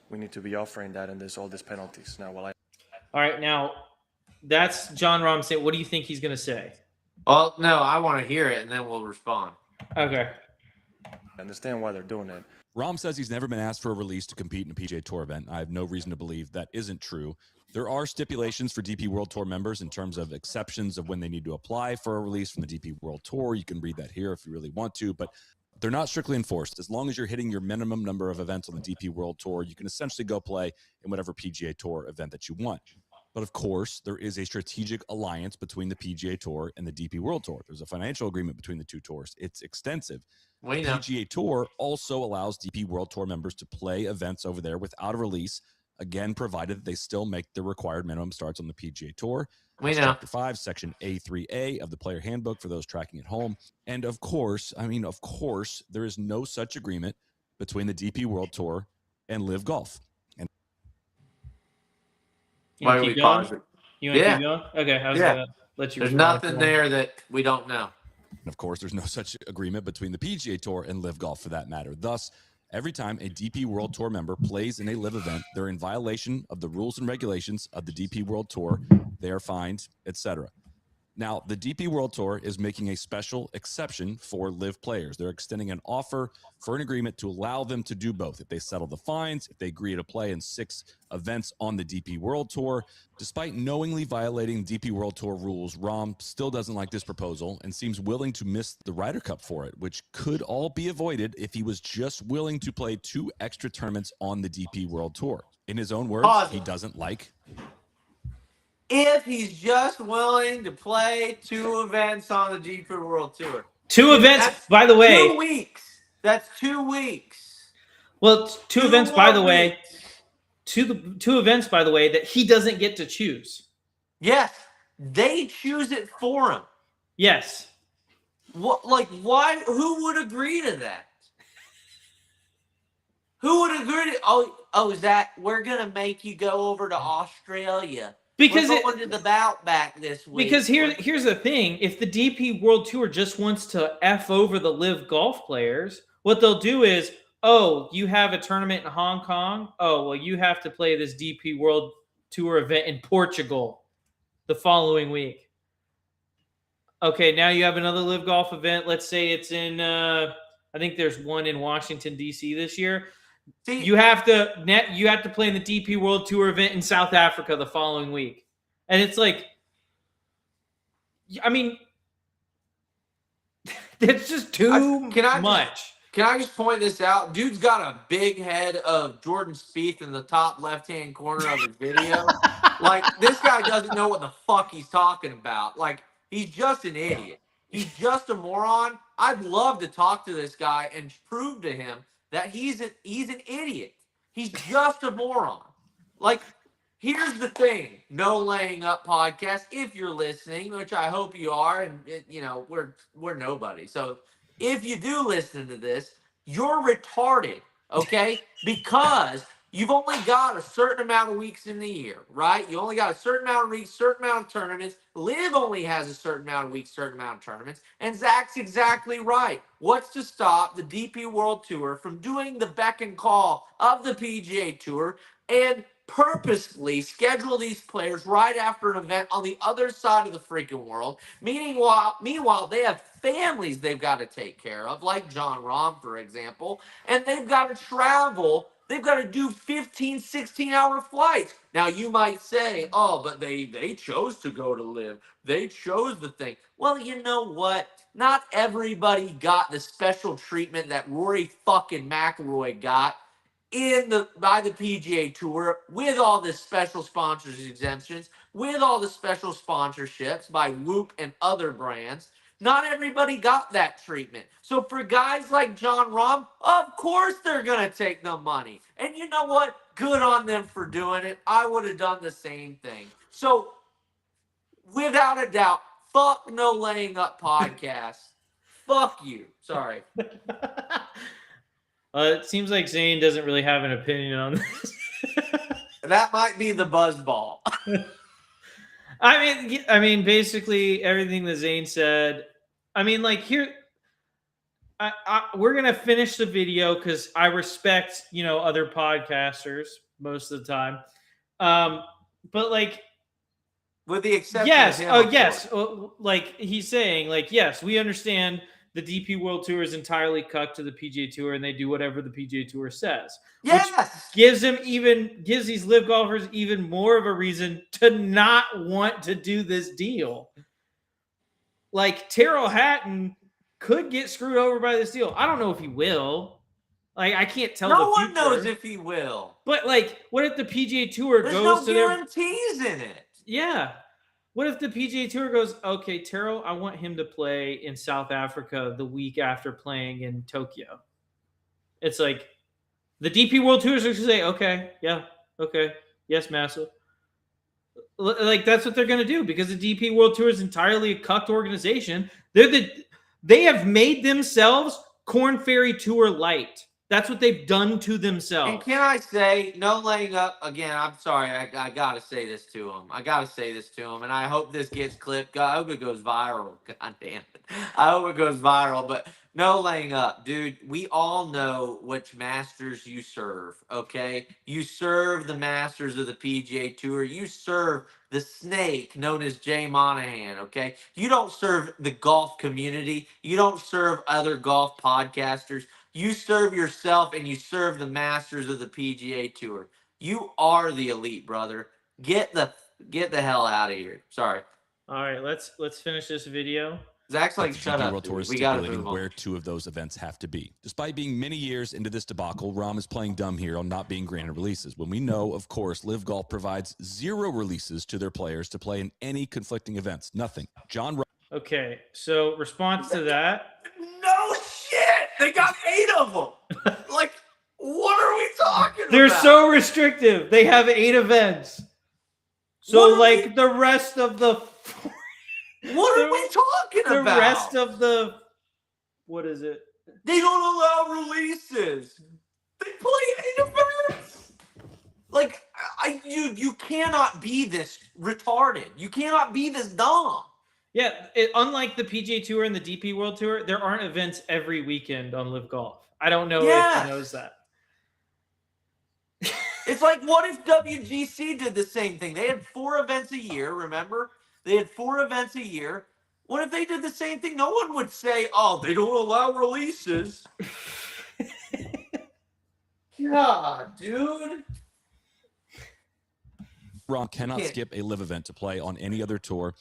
we need to be offering that and there's all these penalties? Now, all right, now that's John Rahm saying. What do you think he's going to say? Well, no, I want to hear it and then we'll respond. Okay. I understand why they're doing it. Rahm says he's never been asked for a release to compete in a PGA Tour event. I have no reason to believe that isn't true. There are stipulations for DP World Tour members in terms of exceptions of when they need to apply for a release from the DP World Tour. You can read that here if you really want to, but they're not strictly enforced. As long as you're hitting your minimum number of events on the DP World Tour, you can essentially go play in whatever PGA Tour event that you want. But of course, there is a strategic alliance between the PGA Tour and the DP World Tour. There's a financial agreement between the two tours. It's extensive. The PGA Tour also allows DP World Tour members to play events over there without a release, again, provided that they still make the required minimum starts on the PGA Tour. Chapter 5, Section A3A of the Player Handbook for those tracking at home. And of course, there is no such agreement between the DP World Tour and Live Golf. And you want to keep going? Okay, I was going to let you. There's nothing there that we don't know. And of course, there's no such agreement between the PGA Tour and Live Golf for that matter. Thus, every time a DP World Tour member plays in a Live event, they're in violation of the rules and regulations of the DP World Tour. They are fined, etc. Now, the DP World Tour is making a special exception for Live players. They're extending an offer for an agreement to allow them to do both. If they settle the fines, if they agree to play in 6 events on the DP World Tour. Despite knowingly violating DP World Tour rules, Rahm still doesn't like this proposal and seems willing to miss the Ryder Cup for it, which could all be avoided if he was just willing to play 2 extra tournaments on the DP World Tour. In his own words, he doesn't like... If he's just willing to play 2 events on the DP World Tour. 2 events, by the way. 2 weeks. That's 2 weeks. Well, two events, by the way, that he doesn't get to choose. Yes, they choose it for him. Yes. What? Like, why? Who would agree to that? Who would agree to? Oh, Zach, we're gonna make you go over to Australia because we're going to the Outback this week. Because here's the thing: if the DP World Tour just wants to f over the live golf players, what they'll do is, oh, you have a tournament in Hong Kong. Oh, well, you have to play this DP World Tour event in Portugal the following week. Okay, now you have another live golf event. Let's say it's in, I think there's one in Washington D.C. this year. See, you have to play in the DP World Tour event in South Africa the following week, and it's like, I mean, it's just too much. Can I just point this out? Dude's got a big head of Jordan Spieth in the top left-hand corner of his video. Like, this guy doesn't know what the fuck he's talking about. Like, he's just an idiot. He's just a moron. I'd love to talk to this guy and prove to him that he's an idiot. He's just a moron. Like, here's the thing, No Laying Up podcast, if you're listening, which I hope you are, and we're nobody. So if you do listen to this, you're retarded, okay? Because you've only got a certain amount of weeks in the year, right? You only got a certain amount of weeks, certain amount of tournaments. Liv only has a certain amount of weeks, certain amount of tournaments. And Zach's exactly right. What's to stop the DP World Tour from doing the beck and call of the PGA Tour and purposely schedule these players right after an event on the other side of the freaking world? Meanwhile, they have families they've got to take care of, like John Rahm, for example, and they've got to travel. They've got to do 15, 16-hour flights. Now, you might say, oh, but they chose to go to live. They chose the thing. Well, you know what? Not everybody got the special treatment that Rory fucking McIlroy got by the PGA Tour, with all the special sponsors exemptions, with all the special sponsorships by Whoop and other brands. Not everybody got that treatment. So for guys like John Rahm, of course they're going to take the money. And you know what? Good on them for doing it. I would have done the same thing. So without a doubt, fuck No Laying Up podcast. Fuck you. Sorry. It seems like Zane doesn't really have an opinion on this. That might be the buzzball. I mean, basically everything that Zane said. I mean, like, here, we're gonna finish the video because I respect, other podcasters most of the time. But like, with the exception, yes, of him, yes, like he's saying, like, yes, we understand. The DP World Tour is entirely cucked to the PGA Tour, and they do whatever the PGA Tour says. Yes! Which gives these live golfers even more of a reason to not want to do this deal. Like, Tyrrell Hatton could get screwed over by this deal. I don't know if he will. Like, I can't tell. No one knows if he will. But like, what if the PGA Tour There's goes no to guarantees in it? Yeah. What if the PGA Tour goes, okay, Tyrrell, I want him to play in South Africa the week after playing in Tokyo? It's like, the DP World Tour is going to say, okay, yeah, okay, yes, massive. Like, that's what they're going to do, because the DP World Tour is entirely a cucked organization. They have made themselves Corn Ferry Tour light. That's what they've done to themselves. And can I say, No Laying Up, again, I'm sorry, I got to say this to him. And I hope this gets clipped. I hope it goes viral. God damn it. I hope it goes viral. But No Laying Up, dude, we all know which masters you serve, okay? You serve the masters of the PGA Tour. You serve the snake known as Jay Monahan, okay? You don't serve the golf community. You don't serve other golf podcasters. You serve yourself, and you serve the masters of the PGA Tour. You are the elite, brother. Get the hell out of here. Sorry. All right, let's finish this video. Zach's like, shut up. World Tour is We got to stipulating move on. where two of those events have to be. Despite being many years into this debacle, Rahm is playing dumb here on not being granted releases. When we know, of course, Live Golf provides 0 releases to their players to play in any conflicting events. Nothing. John Rahm. Okay, so response to that. No shit! They got 8 of them! Like, What are we talking They're about? so restrictive. They have 8 events. So, like, the rest of the... What are we talking about? The rest of the... What is it? They don't allow releases. They play 8 events. Like, you cannot be this retarded. You cannot be this dumb. Yeah, unlike the PGA Tour and the DP World Tour, there aren't events every weekend on Live Golf. I don't know if he knows that. It's like, what if WGC did the same thing? They had 4 events a year, remember? They had 4 events a year. What if they did the same thing? No one would say, oh, they don't allow releases. God, dude. Rahm cannot skip a live event to play on any other tour,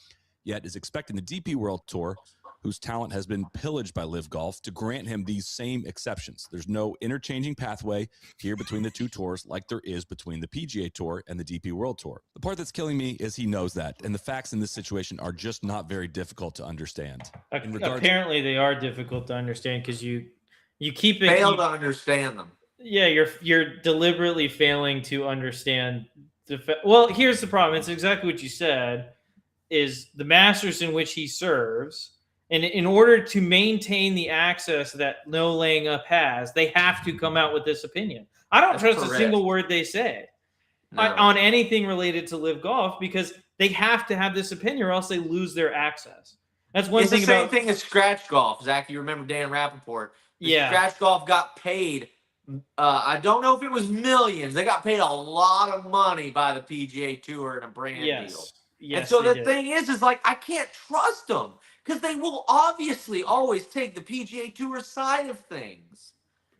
yet is expecting the DP World Tour, whose talent has been pillaged by Live Golf, to grant him these same exceptions. There's no interchanging pathway here between the two tours like there is between the PGA Tour and the DP World Tour. The part that's killing me is he knows that, and the facts in this situation are just not very difficult to understand. Apparently, they are difficult to understand because you keep it... Fail to understand them. Yeah, you're deliberately failing to understand well, here's the problem. It's exactly what you said, is the Masters in which he serves, and in order to maintain the access that no laying up has, they have to come out with this opinion. I don't trust a single word they say on anything related to Live Golf because they have to have this opinion or else they lose their access. That's one thing about... It's the same thing as scratch golf. Zach, you remember Dan Rappaport. Yeah. Scratch golf got paid... I don't know if it was millions. They got paid a lot of money by the PGA Tour in a brand deal. Yes, and so the thing is like, I can't trust them because they will obviously always take the PGA Tour side of things.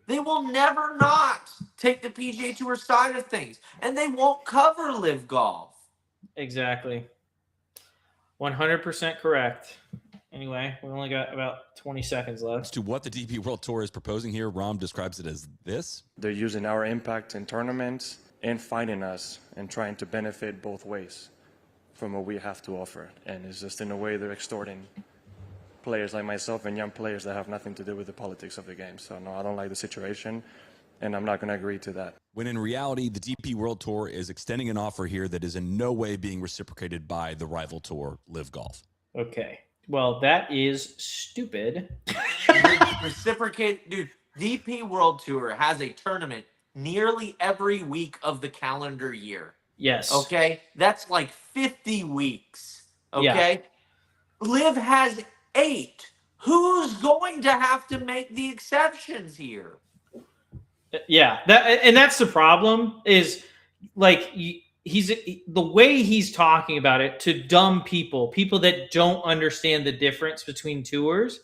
They will never not take the PGA Tour side of things, and they won't cover Live Golf. Exactly. 100% correct. Anyway, we only got about 20 seconds left. As to what the DP World Tour is proposing here, Rahm describes it as this. They're using our impact in tournaments and fighting us and trying to benefit both ways from what we have to offer. And it's just in a way they're extorting players like myself and young players that have nothing to do with the politics of the game. So no, I don't like the situation, and I'm not going to agree to that. When in reality, the DP World Tour is extending an offer here that is in no way being reciprocated by the rival tour, Live Golf. Okay. Well, that is stupid. Reciprocate, dude. DP World Tour has a tournament nearly every week of the calendar year. Yes. Okay? That's like 50 weeks. Okay? Yeah. Liv has 8. Who's going to have to make the exceptions here? Yeah. That's the problem is like the way he's talking about it to dumb people that don't understand the difference between tours.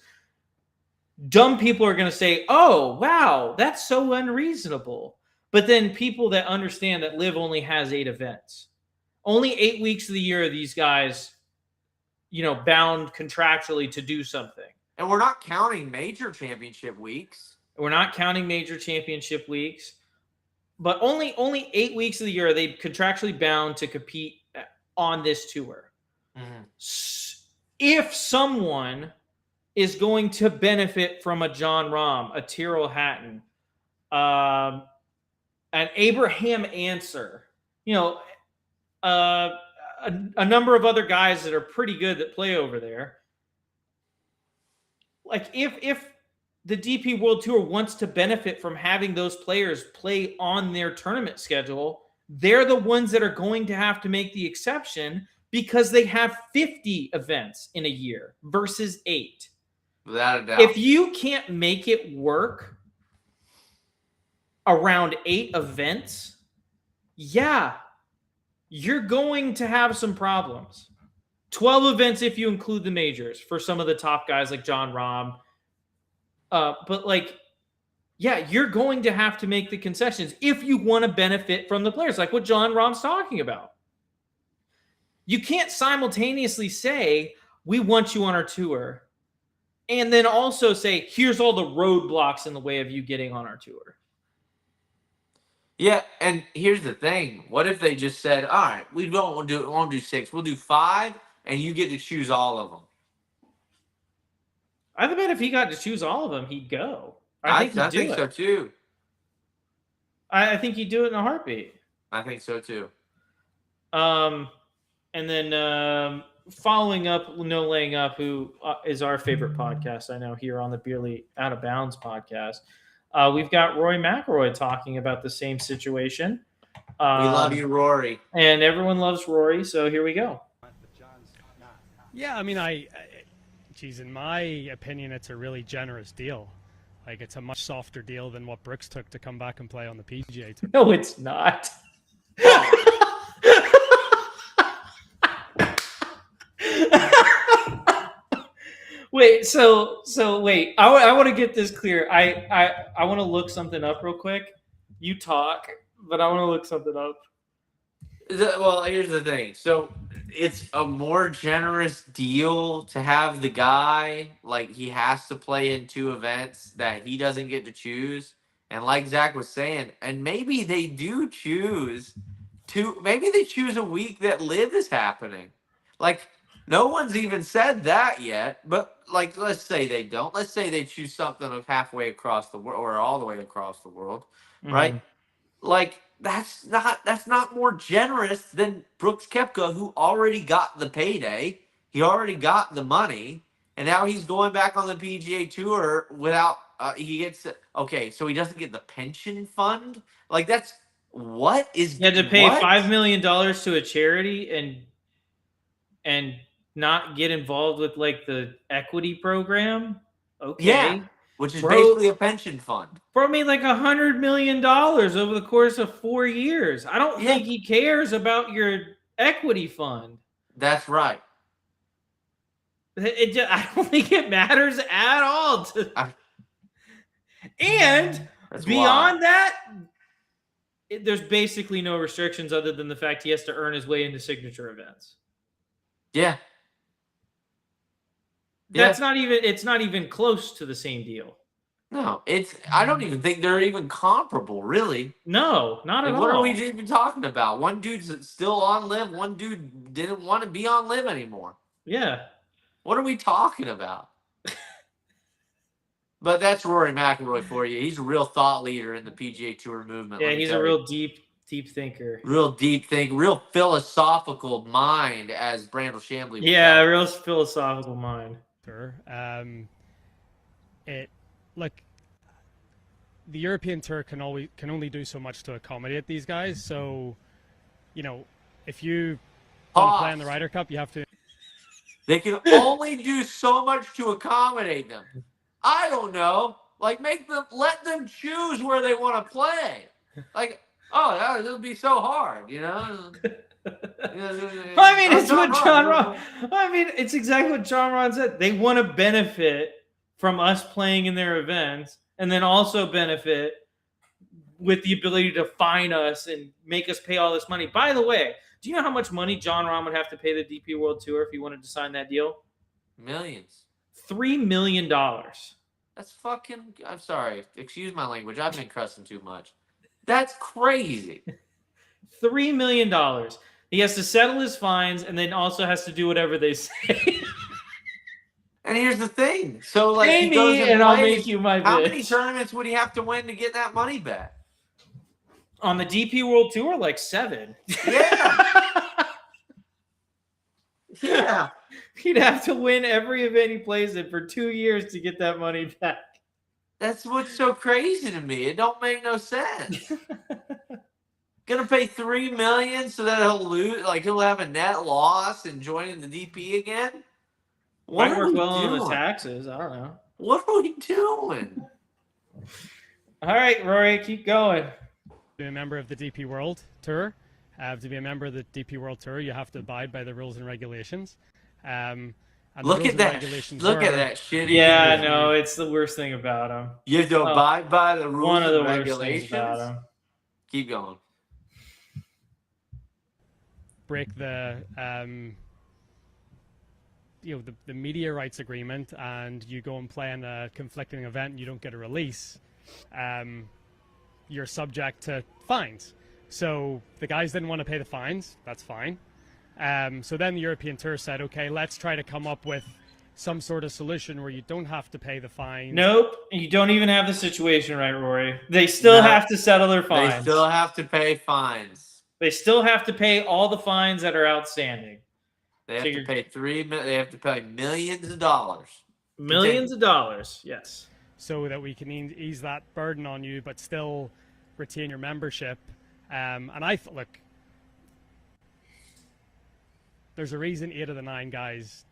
Dumb people are going to say, oh, wow, that's so unreasonable. But then people that understand that Live only has 8 events, only 8 weeks of the year, these guys, bound contractually to do something. And we're not counting major championship weeks. But only 8 weeks of the year are they contractually bound to compete on this tour. Mm-hmm. If someone is going to benefit from a John Rahm, a Tyrrell Hatton, an Abraham Answer, a number of other guys that are pretty good that play over there. Like if the DP World Tour wants to benefit from having those players play on their tournament schedule, they're the ones that are going to have to make the exception because they have 50 events in a year versus 8. Without a doubt. If you can't make it work around 8 events, yeah, you're going to have some problems. 12 events if you include the majors for some of the top guys like John Rahm. But you're going to have to make the concessions if you want to benefit from the players, like what John Rahm's talking about. You can't simultaneously say, we want you on our tour, and then also say, here's all the roadblocks in the way of you getting on our tour. Yeah, and here's the thing. What if they just said, all right, we won't do 6. We'll do 5, and you get to choose all of them. I bet if he got to choose all of them, he'd go. I think so too. I think he'd do it in a heartbeat. I think so too. And then following up, No Laying Up, who is our favorite podcast, I know, here on the Beerly Out of Bounds podcast. We've got Rory McIlroy talking about the same situation. We love you, Rory. And everyone loves Rory, so here we go. Yeah, I mean, geez, in my opinion, it's a really generous deal. Like, it's a much softer deal than what Brooks took to come back and play on the PGA Tour. No, it's not. Wait, so wait. I want to get this clear. I want to look something up real quick. You talk, but I want to look something up. Well, here's the thing. So it's a more generous deal to have the guy, like, he has to play in 2 events that he doesn't get to choose. And like Zach was saying, and maybe they do choose maybe they choose a week that Live is happening. Like, no one's even said that yet, but like, let's say they don't. Let's say they choose something of halfway across the world or all the way across the world, right? Like, that's not more generous than Brooks Koepka, who already got the payday. He already got the money, and now he's going back on the PGA Tour without he gets okay. So he doesn't get the pension fund. Like, that's what is you had to pay $5 million to a charity and not get involved with like the equity program. Okay. Yeah, which is basically a pension fund. Bro made like $100 million over the course of 4 years. I don't think he cares about your equity fund. That's right. I don't think it matters at all. And beyond that, there's basically no restrictions other than the fact he has to earn his way into signature events. Yeah. It's not even close to the same deal. No, I don't even think they're even comparable, really. No, not at all. What are we even talking about? One dude's still on Live, one dude didn't want to be on Live anymore. Yeah. What are we talking about? But that's Rory McIlroy for you. He's a real thought leader in the PGA Tour movement. Yeah, he's a real deep thinker. Real deep thinker, real philosophical mind, as Brandel Chambly would Yeah, real philosophical mind. The European Tour can only do so much to accommodate these guys. So, if you want to play in the Ryder Cup, you have to. They can only do so much to accommodate them. I don't know. Like, let them choose where they want to play. Like, it'll be so hard, I mean, it's what John Ron. I mean, it's exactly what John Ron said. They want to benefit from us playing in their events, and then also benefit with the ability to fine us and make us pay all this money. By the way, do you know how much money John Rahm would have to pay the DP World Tour if he wanted to sign that deal? Millions. $3 million. That's fucking... I'm sorry. Excuse my language. I've been cussing too much. That's crazy. $3 million. He has to settle his fines and then also has to do whatever they say. And here's the thing. So, like, pay he goes me and I'll make you my bitch. How many tournaments would he have to win to get that money back? On the DP World Tour, like 7. Yeah. Yeah. He'd have to win every event he plays in for 2 years to get that money back. That's what's so crazy to me. It don't make no sense. Gonna pay $3 million so that he'll lose, like he'll have a net loss in joining the DP again. Might work well on the taxes. I don't know. What are we doing? All right, Rory, keep going. To be a member of the DP World Tour, to be a member of the DP World Tour, you have to abide by the rules and regulations. And look at that! Look at that shitty. Yeah, I know, it's the worst thing about him. You have to abide by the rules one of the and worst regulations. Things about him. Keep going. Break the the media rights agreement, and you go and play in a conflicting event, and you don't get a release. You're subject to fines. So the guys didn't want to pay the fines. That's fine. So then the European Tour said, okay, let's try to come up with some sort of solution where you don't have to pay the fines. Nope. You don't even have the situation right, Rory. They still No, have to settle their They fines. still have to pay fines. They still have to pay all the fines that are outstanding. They have So to you're- pay they have to pay millions of dollars. Millions of dollars, yes. So that we can ease that burden on you, but still retain your membership. And I look, there's a reason 8 of the 9 guys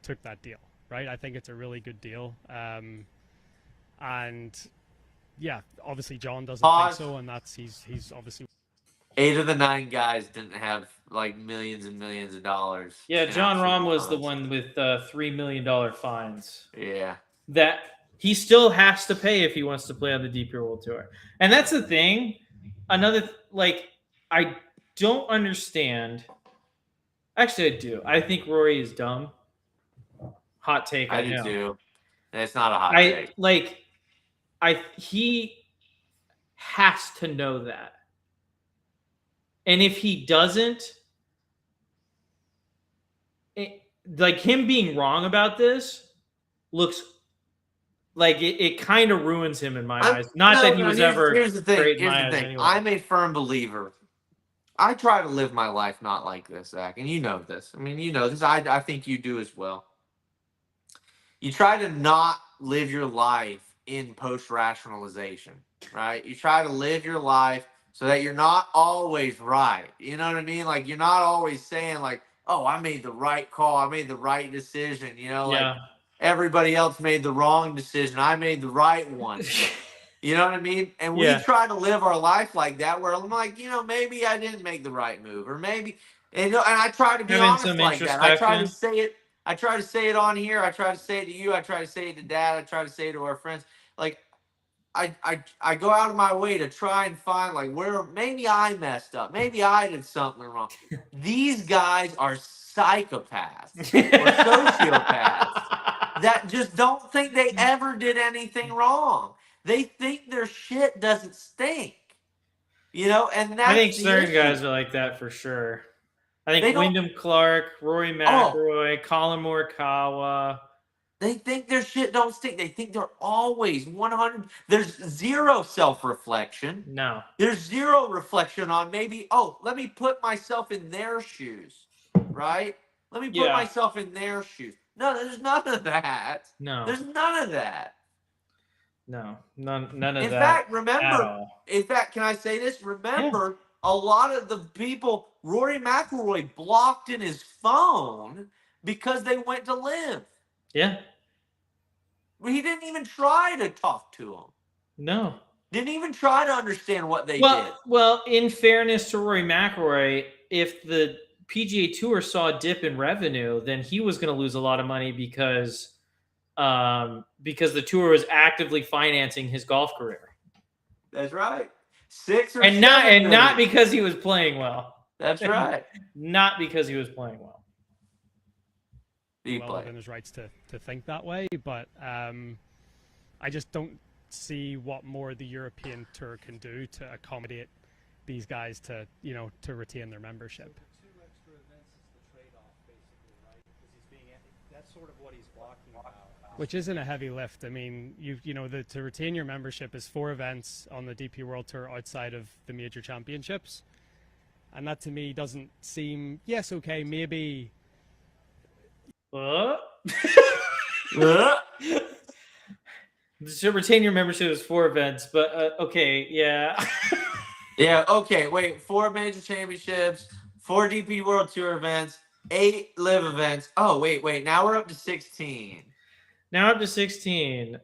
took that deal, right? I think it's a really good deal. And yeah, obviously John doesn't think so, and he's obviously 8 of the 9 guys didn't have like millions and millions of dollars. Yeah, John absolute Rahm was the funds. one with $3 million fines. Yeah. That he still has to pay if he wants to play on the DP World Tour. And that's the thing. I don't understand. Actually, I do. I think Rory is dumb. Hot take, I do know. too. And it's not a hot take. He has to know that. And if he doesn't, him being wrong about this looks like it kind of ruins him in my eyes. Not that he was ever Here's the thing. great in Here's my the eyes thing. anyway. I'm a firm believer. I try to live my life not like this, Zach, and you know this. I mean, you know this. I think you do as well. You try to not live your life in post-rationalization, right? You try to live your life so that you're not always right. You know what I mean? Like, you're not always saying, like, oh, I made the right call. I made the right decision. You know, like everybody else made the wrong decision. I made the right one. You know what I mean? And we try to live our life like that, where I'm like, you know, maybe I didn't make the right move, or maybe, and I try to be honest like that. I try to say it. I try to say it on here. I try to say it to you. I try to say it to Dad. I try to say it to our friends. Like, I go out of my way to try and find like where maybe I messed up. Maybe I did something wrong. These guys are psychopaths or sociopaths that just don't think they ever did anything wrong. They think their shit doesn't stink. You know, and that's I think the certain issue. guys are like that for sure. I They think don't- Wyndham Clark, Rory McIlroy, Colin Morikawa. They think their shit don't stink. They think they're always 100. There's zero self-reflection. No. There's zero reflection on maybe, oh, let me put myself in their shoes, right? Let me put myself in their shoes. No, there's none of that. No. There's none of that. No. None of that. In fact, at remember, all. can I say this? Remember, a lot of the people Rory McIlroy blocked in his phone because they went to live. Yeah. He didn't even try to talk to them. No. Didn't even try to understand what they did. Well, in fairness to Rory McIlroy, if the PGA Tour saw a dip in revenue, then he was going to lose a lot of money because the tour was actively financing his golf career. That's right. 6 or and 7 not million. because he was playing well. That's right. Not because he was playing well. Well within his rights to think that way, but I just don't see what more the European Tour can do to accommodate these guys to retain their membership. That's sort of what he's talking about. Which isn't a heavy lift. I mean, to retain your membership is 4 events on the DP World Tour outside of the major championships, and that to me doesn't seem okay. Maybe. To retain your membership is 4 events, but okay, yeah. Yeah, okay, wait, 4 major championships, 4 DP World Tour events, 8 live events. Oh, wait, now we're up to 16. Now up to 16. Maybe,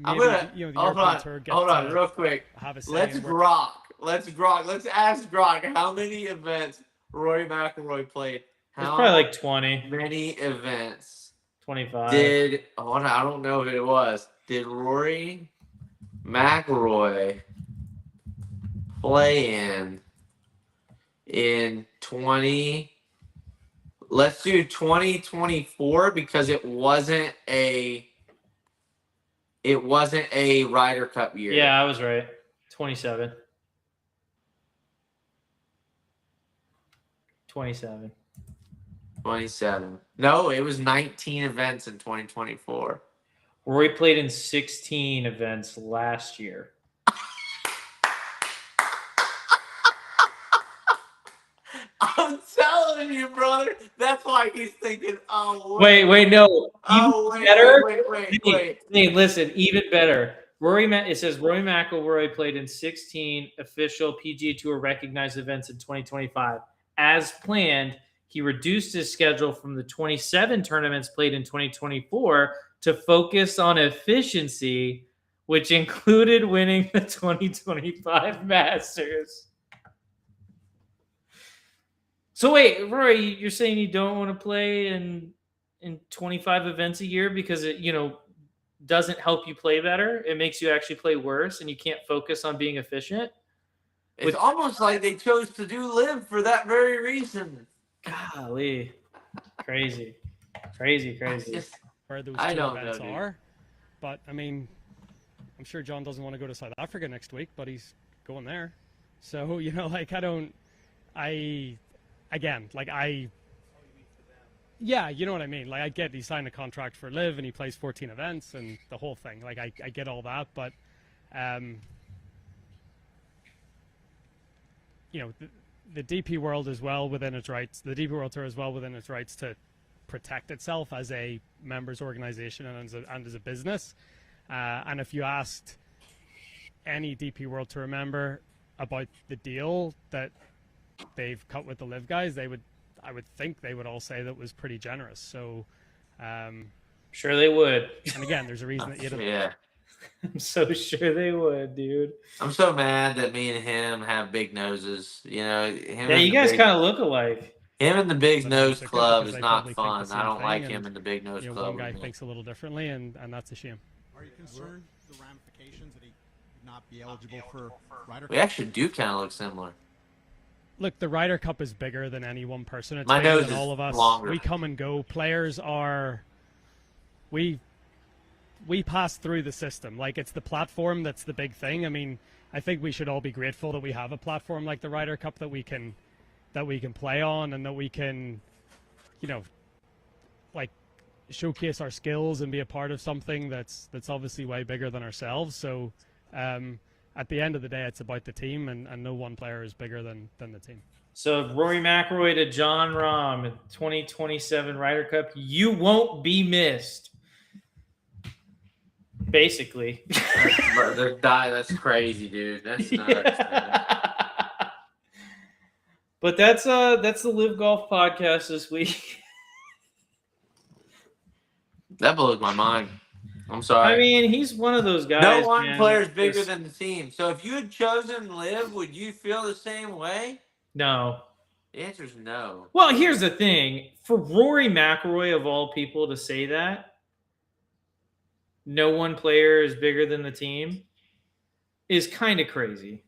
I'm gonna, the hold European Tour gets on, real quick. Let's grok. Let's ask Grok how many events Rory McIlroy played. It's probably like 20. Many events. 25. I don't know if it was. Did Rory McIlroy play in 20? Let's do 2024 because it wasn't a Ryder Cup year. Yeah, I was right. 27. 27. 27. No, it was 19 events in 2024. Rory played in 16 events last year. I'm telling you, brother. That's why he's thinking, oh, Wait, no. Even better. Wait. Hey, listen, even better. It says Rory McIlroy played in 16 official PGA Tour recognized events in 2025. As planned, he reduced his schedule from the 27 tournaments played in 2024 to focus on efficiency, which included winning the 2025 Masters. So wait, Rory, you're saying you don't want to play in 25 events a year because it, doesn't help you play better? It makes you actually play worse, and you can't focus on being efficient? It's almost like they chose to do live for that very reason. Golly. Crazy. Where those I two don't events know, dude. are. But, I mean, I'm sure John doesn't want to go to South Africa next week, but he's going there. So, yeah, you know what I mean? Like, I get he signed a contract for Live and he plays 14 events and the whole thing. Like, I get all that, but, the DP world is well within its rights. The DP World Tour is well within its rights to protect itself as a members organization and as a business. And if you asked any DP World Tour member about the deal that they've cut with the Live guys, I would think they would all say that was pretty generous. So, Sure they would. And again, there's a reason that you don't. Yeah. I'm so sure they would, dude. I'm so mad that me and him have big noses. Yeah, you guys kind of look alike. Him and the Big Nose Because Club they is probably not think fun. the same I don't thing, like and, him and the Big Nose Club. One guy with me. thinks a little differently, and that's a shame. Are you concerned the ramifications that he would not be eligible for Ryder Cup? We actually do kind of look similar. Look, the Ryder Cup is bigger than any one person. It's My bigger nose than is all of us. longer. We come and go. Players are. We pass through the system. Like, it's the platform that's the big thing. I mean, I think we should all be grateful that we have a platform like the Ryder Cup that we can play on, and that we can, showcase our skills and be a part of something that's obviously way bigger than ourselves. So, at the end of the day, it's about the team, and no one player is bigger than the team. So Rory McIlroy to John Rahm in 2027 Ryder Cup. You won't be missed. Basically. That's crazy, dude. That's nuts. Man. But that's the Live Golf podcast this week. That blows my mind. I'm sorry. I mean, he's one of those guys. No one man, player is bigger than the team. So if you had chosen Live, would you feel the same way? No. The answer is no. Well, here's the thing. For Rory McIlroy, of all people, to say that no one player is bigger than the team is kind of crazy.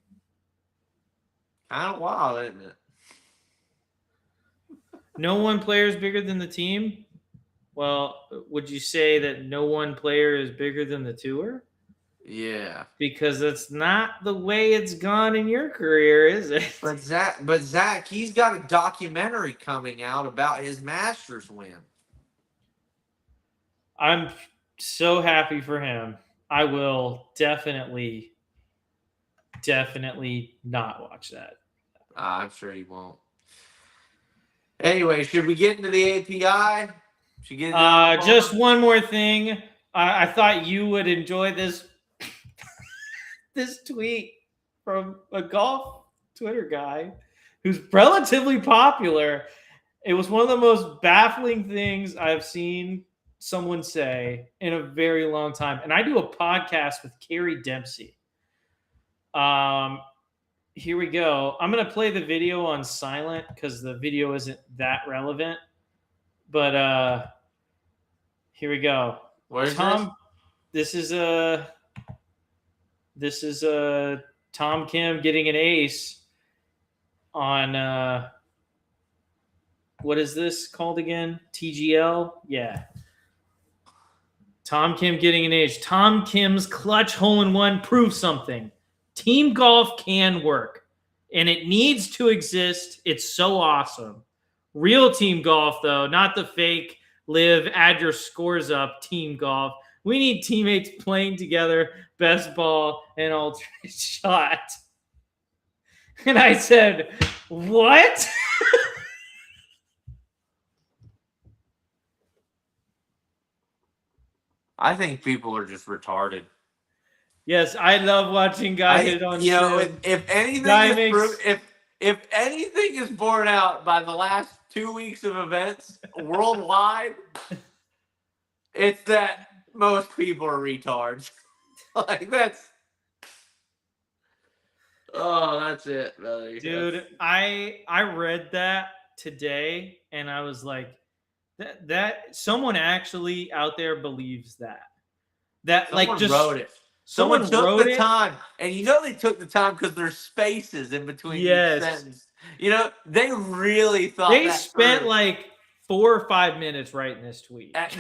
Kind of wild, isn't it? No one player is bigger than the team? Well, would you say that no one player is bigger than the tour? Yeah. Because that's not the way it's gone in your career, is it? But Zach, he's got a documentary coming out about his Masters win. I'm so happy for him. I will definitely not watch that. I'm sure he won't. Anyway, should we get into the API? Should we get into just one more thing. I thought you would enjoy this this tweet from a golf Twitter guy who's relatively popular. It was one of the most baffling things I've seen someone say in a very long time. And I do a podcast with Carrie Dempsey. Here we go. I'm going to play the video on silent because the video isn't that relevant. But here we go. Where's Tom? This is Tom Kim getting an ace on what is this called again? TGL? Yeah. Tom Kim getting an ace. Tom Kim's clutch hole-in-one proves something. Team golf can work, and it needs to exist. It's so awesome. Real team golf, though, not the fake live, add your scores up team golf. We need teammates playing together, best ball, and alternate shot. And I said, what? I think people are just retarded. Yes, I love watching guys hit on if anything if anything is borne out by the last 2 weeks of events worldwide, it's that most people are retards. Like that's it, brother. Dude, I read that today and I was like, that someone actually out there believes that. Someone just wrote it. Someone took the time, and they took the time because there's spaces in between each sentence. They really thought they that spent through. like 4 or 5 minutes writing this tweet. At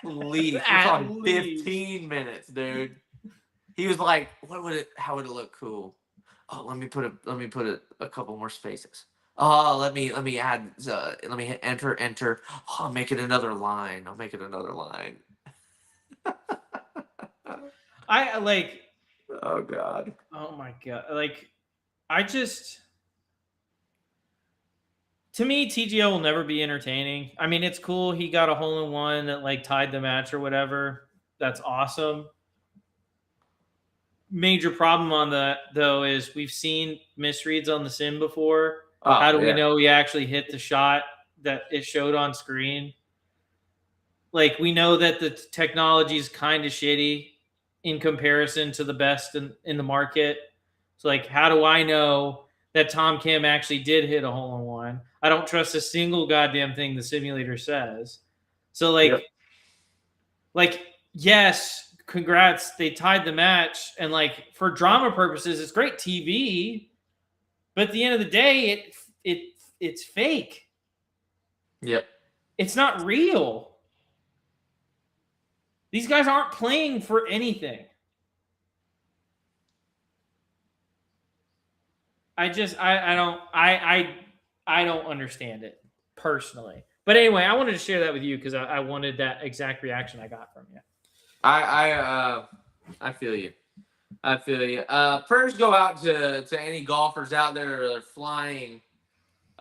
least. We're talking 15 minutes, dude. He was like, how would it look cool? Oh, let me put a couple more spaces. Oh, let me add let me hit enter. Oh, I'll make it another line. I like. Oh God. Oh my God. Like, to me, TGO will never be entertaining. I mean, it's cool. He got a hole in one that like tied the match or whatever. That's awesome. Major problem on that though is we've seen misreads on the sim before. How do we know he actually hit the shot that it showed on screen? Like, we know that the technology is kind of shitty in comparison to the best in the market. So, like, how do I know that Tom Kim actually did hit a hole in one? I don't trust a single goddamn thing the simulator says. So, like, yes, congrats, they tied the match, and like for drama purposes, it's great TV. But at the end of the day, it's fake. Yep. It's not real. These guys aren't playing for anything. I don't understand it personally. But anyway, I wanted to share that with you because I wanted that exact reaction I got from you. I feel you. Prayers go out to any golfers out there that are flying.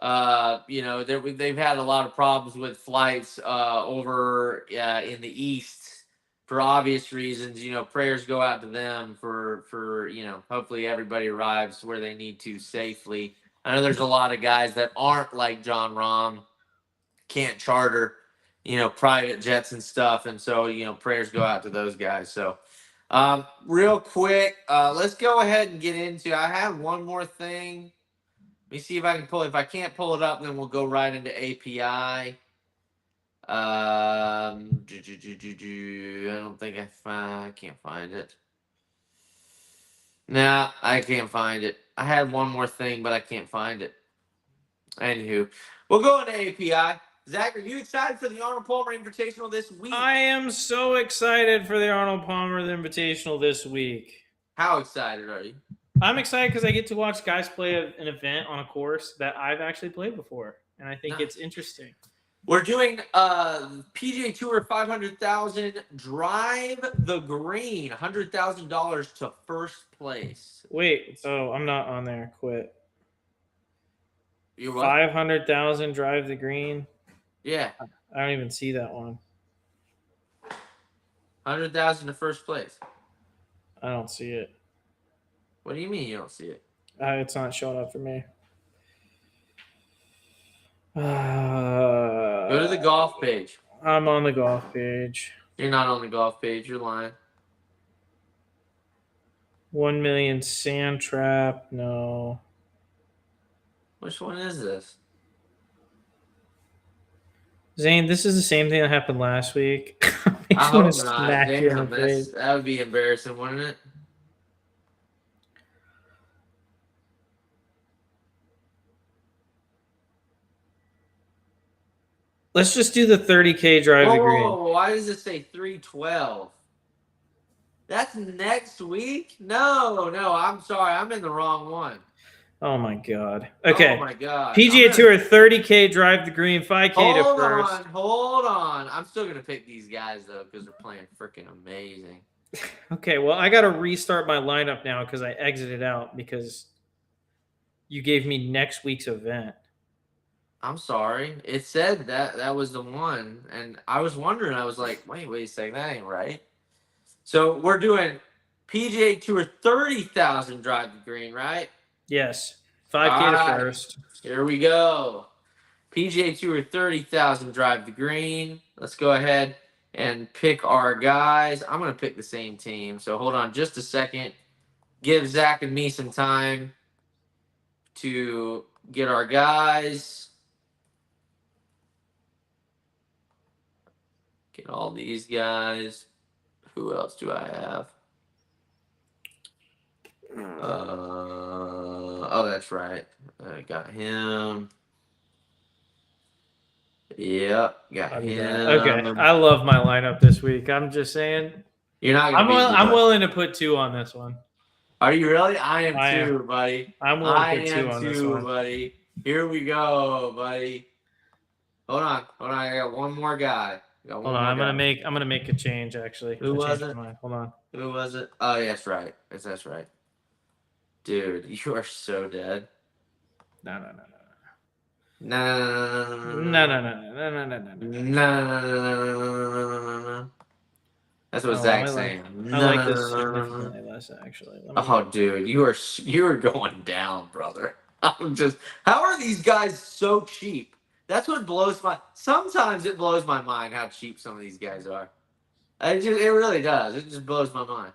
They've had a lot of problems with flights over in the east for obvious reasons. Prayers go out to them for hopefully everybody arrives where they need to safely. I know there's a lot of guys that aren't like John Rahm, can't charter, private jets and stuff, and so prayers go out to those guys. So real quick, let's go ahead and get into. I have one more thing. Let me see if I can pull it. If I can't pull it up, then we'll go right into API. I don't think I can't find it. Nah, I can't find it. I had one more thing, but I can't find it. Anywho, we'll go into API. Zach, are you excited for the Arnold Palmer Invitational this week? I am so excited for the Arnold Palmer Invitational this week. How excited are you? I'm excited because I get to watch guys play an event on a course that I've actually played before, and I think it's interesting. We're doing PGA Tour 500,000 Drive the Green, $100,000 to first place. Wait, I'm not on there. Quit. You're what? 500,000 Drive the Green. Yeah, I don't even see that one. 100,000 to first place. I don't see it. What do you mean you don't see it? It's not showing up for me. Go to the golf page. I'm on the golf page. You're not on the golf page. You're lying. 1 million sand trap. No. Which one is this? Zane, this is the same thing that happened last week. I hope not. Damn, that would be embarrassing, wouldn't it? Let's just do the 30K Drive the Green. Why does it say 312? That's next week? No, I'm sorry. I'm in the wrong one. Oh my god. Okay. Oh my god. PGA Tour 30K drive the green, 5K to first. Hold on. I'm still gonna pick these guys though because they're playing freaking amazing. Okay, well I gotta restart my lineup now because I exited out because you gave me next week's event. I'm sorry. It said that was the one, and I was wondering. I was like, wait a second, that ain't right. So we're doing PGA Tour 30,000 drive the green, right? Yes. 5K All to right, first. Here we go. PGA Tour 30,000 drive the green. Let's go ahead and pick our guys. I'm going to pick the same team. So hold on just a second. Give Zach and me some time to get our guys. Get all these guys. Who else do I have? Oh, that's right. I got him. Yep, got him. Okay, I love my lineup this week. I'm just saying. You're not gonna I'm willing to put 2 on this one. Are you really? I am too, buddy. I'm willing to put 2 on this one, buddy. Here we go, buddy. Hold on. I got one more guy. Hold on, I'm gonna make a change actually. Who was it? Hold on. Who was it? Oh, yeah, that's right. That's right. Dude, you are so dead. No. That's what Zach's saying. I like this significantly less actually. Oh, dude, you are going down, brother. How are these guys so cheap? That's what sometimes it blows my mind how cheap some of these guys are. It really does. It just blows my mind.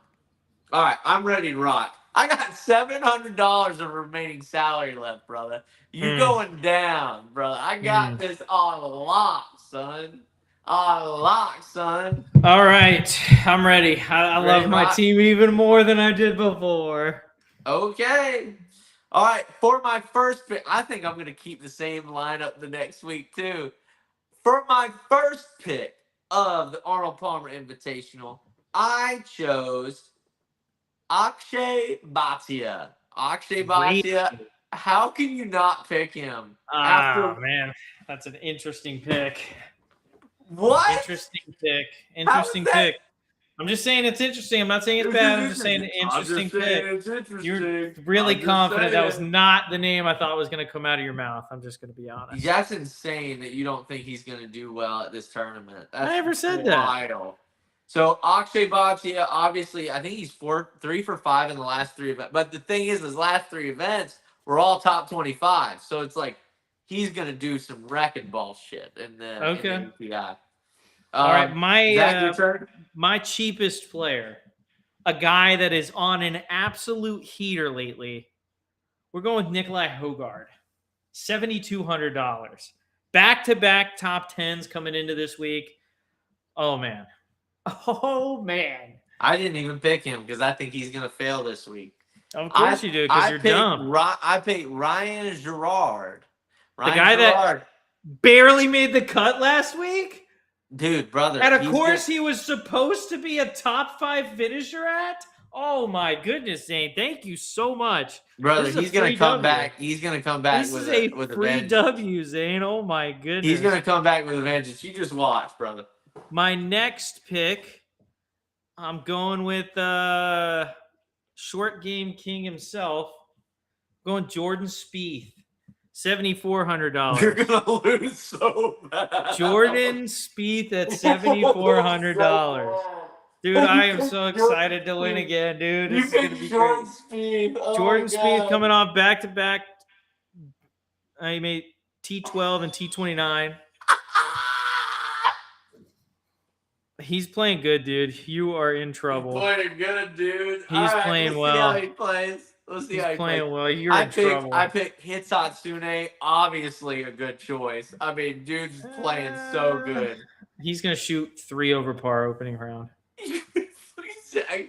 All right, I'm ready to rock. I got $700 of remaining salary left, brother. You going down, brother. I got this on lock, son. On lock, son. All right, I'm ready. I love my team even more than I did before. Okay. All right, for my first pick, I think I'm going to keep the same lineup the next week, too. For my first pick of the Arnold Palmer Invitational, I chose Akshay Bhatia. Akshay Bhatia, how can you not pick him? Man, that's an interesting pick. What? Interesting pick. I'm just saying it's interesting. I'm not saying it's bad. I'm just saying interesting pick. You're really confident that was not the name I thought was going to come out of your mouth. I'm just going to be honest. That's insane that you don't think he's going to do well at this tournament. That's I never said that. So Akshay Bhatia, obviously, I think he's 3 for 5 in the last 3 events. But the thing is, his last 3 events were all top 25. So it's like he's going to do some wrecking ball shit in the UPI. All right, my cheapest player, a guy that is on an absolute heater lately. We're going with Nikolai Hogard, $7,200. Back-to-back top 10s coming into this week. Oh man. I didn't even pick him because I think he's gonna fail this week. Of course you do, because you're dumb. I picked Ryan Gerard. The guy that barely made the cut last week? Dude, brother. And of course he was supposed to be a top 5 finisher at? Oh my goodness, Zane. Thank you so much. Brother, he's gonna come back. He's gonna come back with a free W, Zane. Oh my goodness. He's gonna come back with a vengeance. You just watch, brother. My next pick, I'm going with short game king himself. I'm going Jordan Spieth, $7,400. You're gonna lose so bad. Jordan Spieth at $7,400. Dude, I am so excited to win again, dude. This is gonna be Jordan great. Spieth. Oh Jordan Spieth coming off back-to-back. He made T12 and T29. He's playing good, dude. You are in trouble. He's playing good, dude. He's playing well. See how he plays. Let's see how he plays. Playing well. You're in trouble. I picked Hitsatsune. Obviously a good choice. I mean, dude's playing so good. He's going to shoot 3 over par opening round.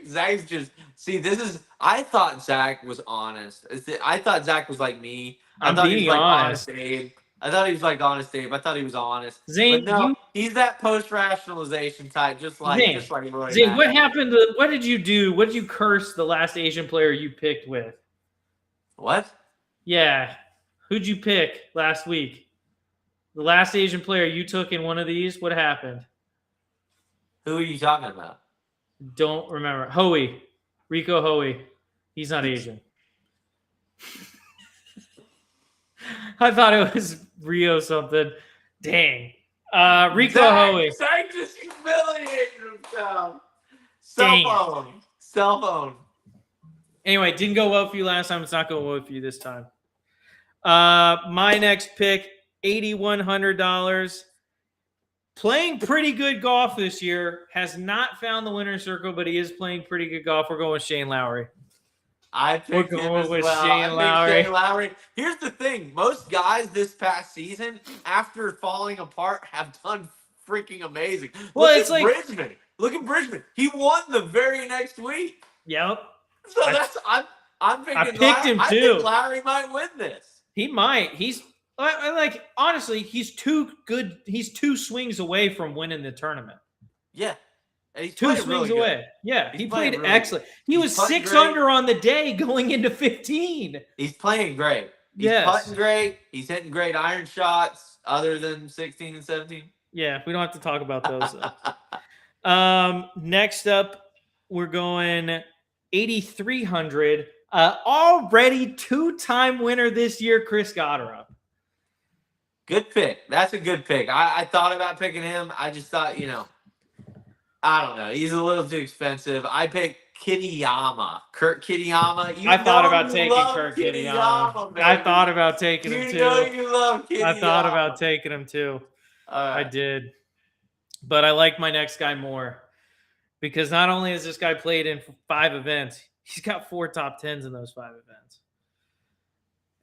Zach's just... See, this is... I thought Zach was honest. I thought Zach was like me. I'm being honest. I thought he was like honest, Dave. I thought he was honest. Zane, but no, he's that post-rationalization type, just like Rory. Zane, what happened? What did you do? What did you curse the last Asian player you picked with? What? Yeah. Who'd you pick last week? The last Asian player you took in one of these, what happened? Who are you talking about? Don't remember. Hoey. Rico Hoey. He's not Asian. I thought it was Rio something. Dang. Rico Hoey. Zach just humiliated himself. Dang. Cell phone. Anyway, didn't go well for you last time. It's not going well for you this time. My next pick, $8,100. Playing pretty good golf this year. Has not found the winner's circle, but he is playing pretty good golf. We're going with Shane Lowry. I picked him as well. Shane Lowry. Here's the thing. Most guys this past season, after falling apart, have done freaking amazing. Well, Look it's at like Bridgman. Look at Bridgman. He won the very next week. Yep. So I'm thinking I picked him too. I think Lowry might win this. He might. He's like honestly, he's too good. He's 2 swings away from winning the tournament. Yeah. And he's 2 swings really away. good. Yeah, He's he played really excellent. He was 6 under on the day going into 15. He's playing great. He's putting great. He's hitting great iron shots other than 16 and 17. Yeah, we don't have to talk about those. Next up, we're going 8,300. Already 2-time winner this year, Chris Goddard. Good pick. That's a good pick. I thought about picking him. I just thought, I don't know. He's a little too expensive. I picked Kitayama. Kurt Kitayama. I thought about taking Kurt Kitayama. I thought about taking him too. You know you love Kitayama. I thought about taking him too. I did. But I like my next guy more. Because not only has this guy played in 5 events, he's got 4 top 10s in those 5 events.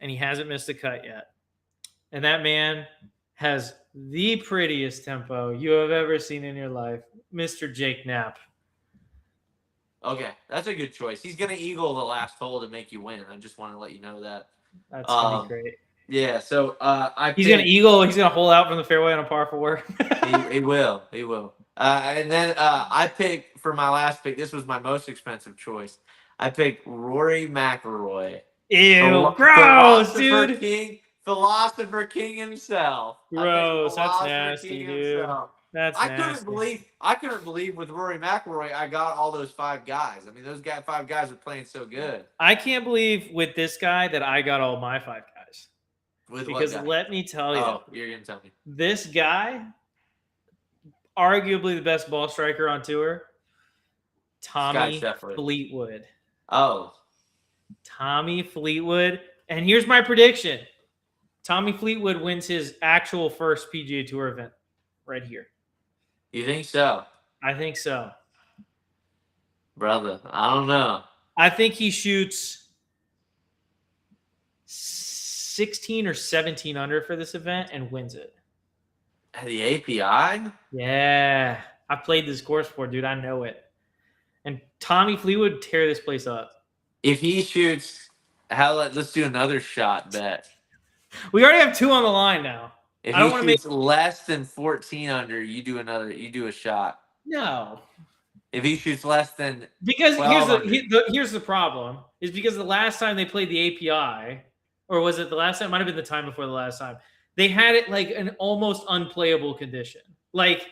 And he hasn't missed a cut yet. And that man has the prettiest tempo you have ever seen in your life, Mr. Jake Knapp. Okay, that's a good choice. He's going to eagle the last hole to make you win. I just want to let you know that. That's going to be great. Yeah, so he's going to eagle. He's going to hole out from the fairway on a par 4. He will. He will. And then I picked, for my last pick, this was my most expensive choice. I picked Rory McIlroy. Ew, gross, dude. Philosopher King himself. Gross, that's nasty, dude. That's I nasty. couldn't believe with Rory McIlroy I got all those 5 guys. I mean, those 5 guys are playing so good. I can't believe with this guy that I got all my 5 guys. Because let me tell you. Oh, you're going to tell me. This guy, arguably the best ball striker on tour, Tommy Fleetwood. Oh. Tommy Fleetwood. And here's my prediction. Tommy Fleetwood wins his actual first PGA Tour event right here. You think so? I think so. Brother, I don't know. I think he shoots 16 or 17 under for this event and wins it. At the API? Yeah. I've played this course before, dude. I know it. And Tommy Fleetwood tear this place up. If he shoots, let's do another shot bet. We already have 2 on the line now. If he shoots less than 14 under, you do a shot. No. If he shoots less than because here's the problem is because the last time they played the API, or was it the last time? It might have been the time before the last time. They had it like an almost unplayable condition. Like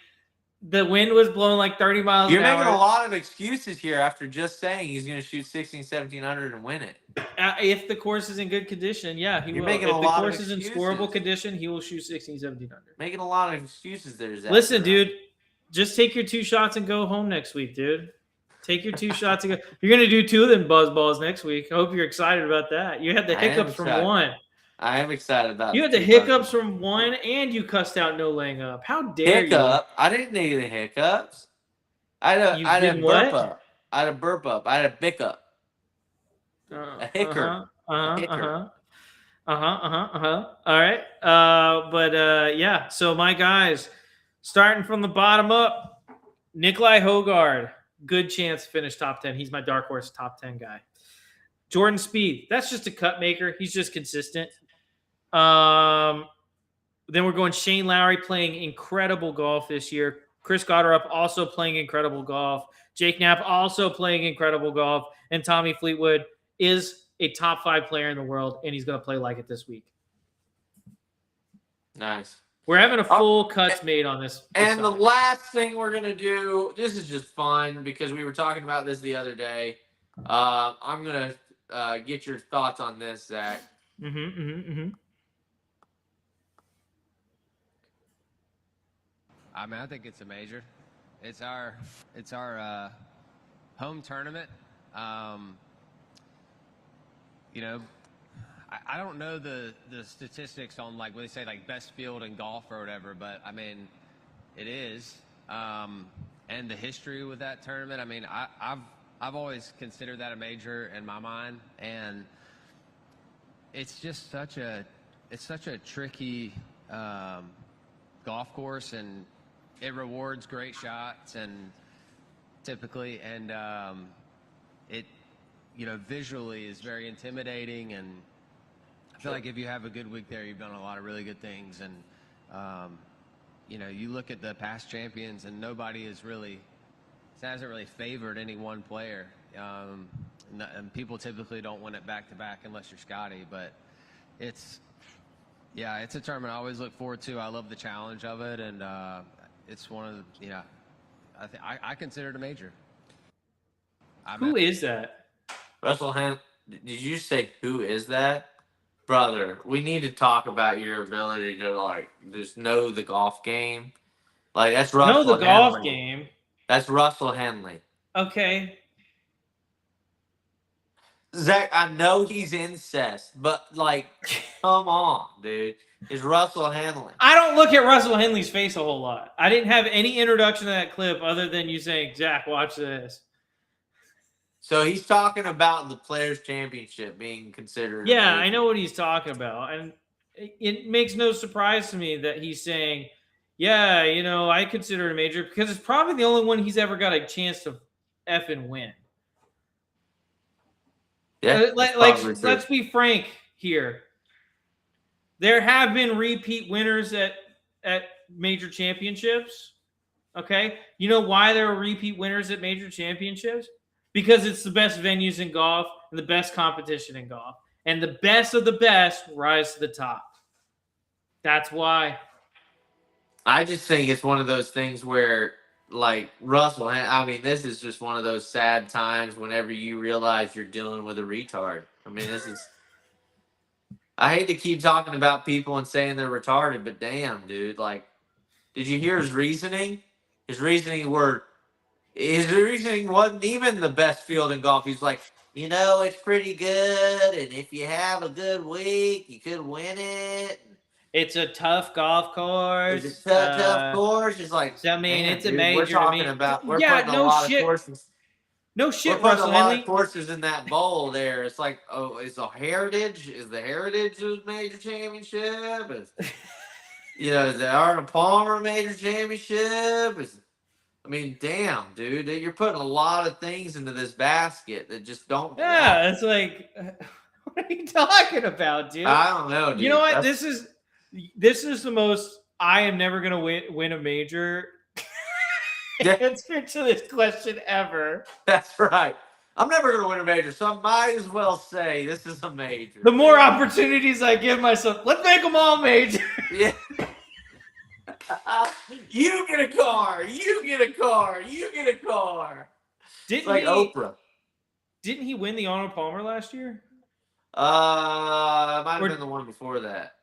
the wind was blowing like 30 miles You're an hour. making a lot of excuses here after just saying he's going to shoot 16, 1700 and win it. If the course is in good condition, yeah, he will. If the course is in scoreable condition, he will shoot 16, 1700. Making a lot of excuses there, Zach. Listen, dude, just take your 2 shots and go home next week, dude. Take your 2 shots and go. You're going to do 2 of them buzz balls next week. I hope you're excited about that. You had the hiccups from 1. I am excited about it. You had the hiccups from 1, and you cussed out no laying up. How dare you? I didn't need the hiccups. I had a burp up. I had a burp up. I had a bick up. A hicker. All right. Yeah. So my guys, starting from the bottom up, Nikolai Hogard, good chance to finish top 10. He's my dark horse top 10 guy. Jordan Spieth, that's just a cut maker. He's just consistent. Then we're going Shane Lowry, playing incredible golf this year. Chris Goddard also playing incredible golf. Jake Knapp also playing incredible golf. And Tommy Fleetwood is a top 5 player in the world, and he's going to play like it this week. Nice. We're having a full cuts made on this. And the last thing we're going to do, this is just fun because we were talking about this the other day. I'm going to get your thoughts on this, Zach. I mean, I think it's a major. It's our home tournament. You know, I don't know the statistics on like what they say like best field in golf or whatever, but I mean, it is. And the history with that tournament. I mean, I've always considered that a major in my mind, and it's just such a tricky golf course, and it rewards great shots and typically, and it, you know, visually is very intimidating, and I feel like if you have a good week there, you've done a lot of really good things. And you know, you look at the past champions, and nobody hasn't really favored any one player. And people typically don't win it back to back unless you're Scotty. But it's a tournament I always look forward to. I love the challenge of it, and it's one of the, I consider it a major. Who is that? Russell Hen, did you say who is that? Brother, we need to talk about your ability to like just know the golf game. Like that's Russell. Know the golf game. That's Russell Henley. Okay. Zach, I know he's incest, but like, come on, dude. It's Russell Henley. I don't look at Russell Henley's face a whole lot. I didn't have any introduction to that clip other than you saying, Zach, watch this. So he's talking about the Players' Championship being considered. Yeah, amazing. I know what he's talking about. And it makes no surprise to me that he's saying, yeah, you know, I consider it a major because it's probably the only one he's ever got a chance to effing win. Yeah, let's be frank here. There have been repeat winners at major championships. Okay? You know why there are repeat winners at major championships? Because it's the best venues in golf and the best competition in golf. And the best of the best rise to the top. That's why. I just think it's one of those things where, like, Russell, I mean, this is just one of those sad times whenever you realize you're dealing with a retard. I mean, this is... I hate to keep talking about people and saying they're retarded, but damn, dude, like, did you hear his reasoning? His reasoning wasn't even the best field in golf. He's like, you know, it's pretty good, and if you have a good week, you could win it. It's a tough golf course. It's a tough course. It's like, so, I mean, it's a dude, major. We're talking about, we're yeah, putting no a lot shit. of courses. No shit, We're putting Russell a lot Henley. of courses in that bowl there. It's like, oh, is the Heritage a major championship? Is the Arnold Palmer major championship? I mean, damn, dude, you're putting a lot of things into this basket that just don't. Yeah, it's like, what are you talking about, dude? I don't know, dude. You know what? This is the most I am never gonna win a major answer to this question ever. That's right. I'm never going to win a major, so I might as well say this is a major. The more opportunities I give myself, let's make them all major. Yeah. You get a car. You get a car. You get a car. Didn't like Oprah. Didn't he win the Arnold Palmer last year? Might have been the one before that.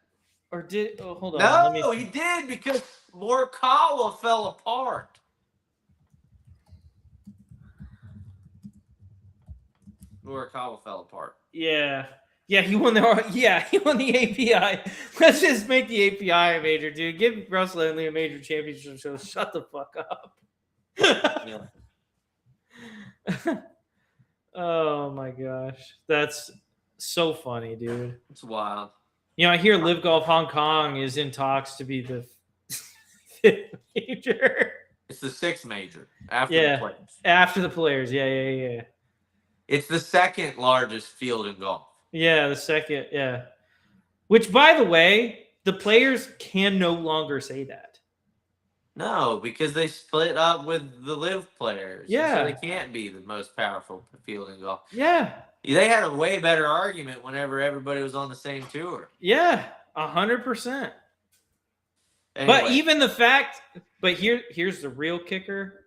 Or did? Oh, hold on. No, he did because Morikawa fell apart. Morikawa fell apart. Yeah, he won the API. Let's just make the API a major, dude. Give Russell Henley a major championship. So shut the fuck up. Oh my gosh, that's so funny, dude. It's wild. You know, I hear Live Golf Hong Kong is in talks to be the fifth major. It's the sixth major after the players. After the players, yeah. It's the second largest field in golf. Yeah, the second, yeah. Which, by the way, the players can no longer say that. No, because they split up with the live players. Yeah. So they can't be the most powerful field in golf. Yeah. They had a way better argument whenever everybody was on the same tour. Yeah. 100%. Anyway. But even the fact, here's the real kicker.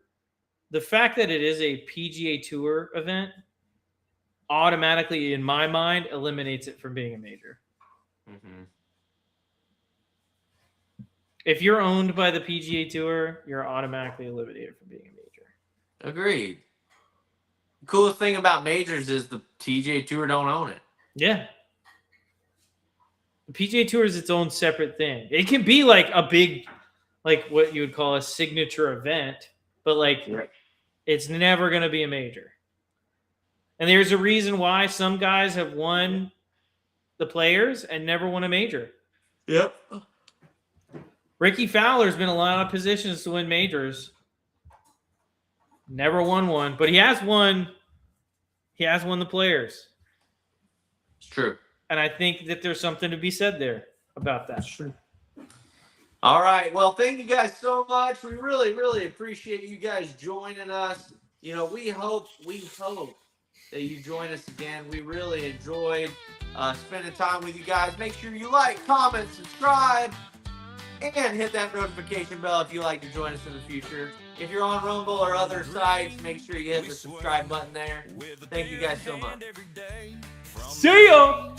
The fact that it is a PGA Tour event automatically, in my mind, eliminates it from being a major. Mm-hmm. If you're owned by the PGA Tour, you're automatically eliminated from being a major. Agreed. The coolest thing about majors is the PGA Tour don't own it. Yeah. The PGA Tour is its own separate thing. It can be like a big, like what you would call a signature event, but like it's never going to be a major. And there's a reason why some guys have won the Players and never won a major. Yep. Ricky Fowler's been in a lot of positions to win majors. Never won one, but he has won the Players. It's true. And I think that there's something to be said there about that. True. All right. Well, thank you guys so much. We really, really appreciate you guys joining us. You know, we hope that you join us again. We really enjoyed spending time with you guys. Make sure you like, comment, subscribe, and hit that notification bell if you'd like to join us in the future. If you're on Rumble or other sites, make sure you hit the subscribe button there. Thank you guys so much. See ya!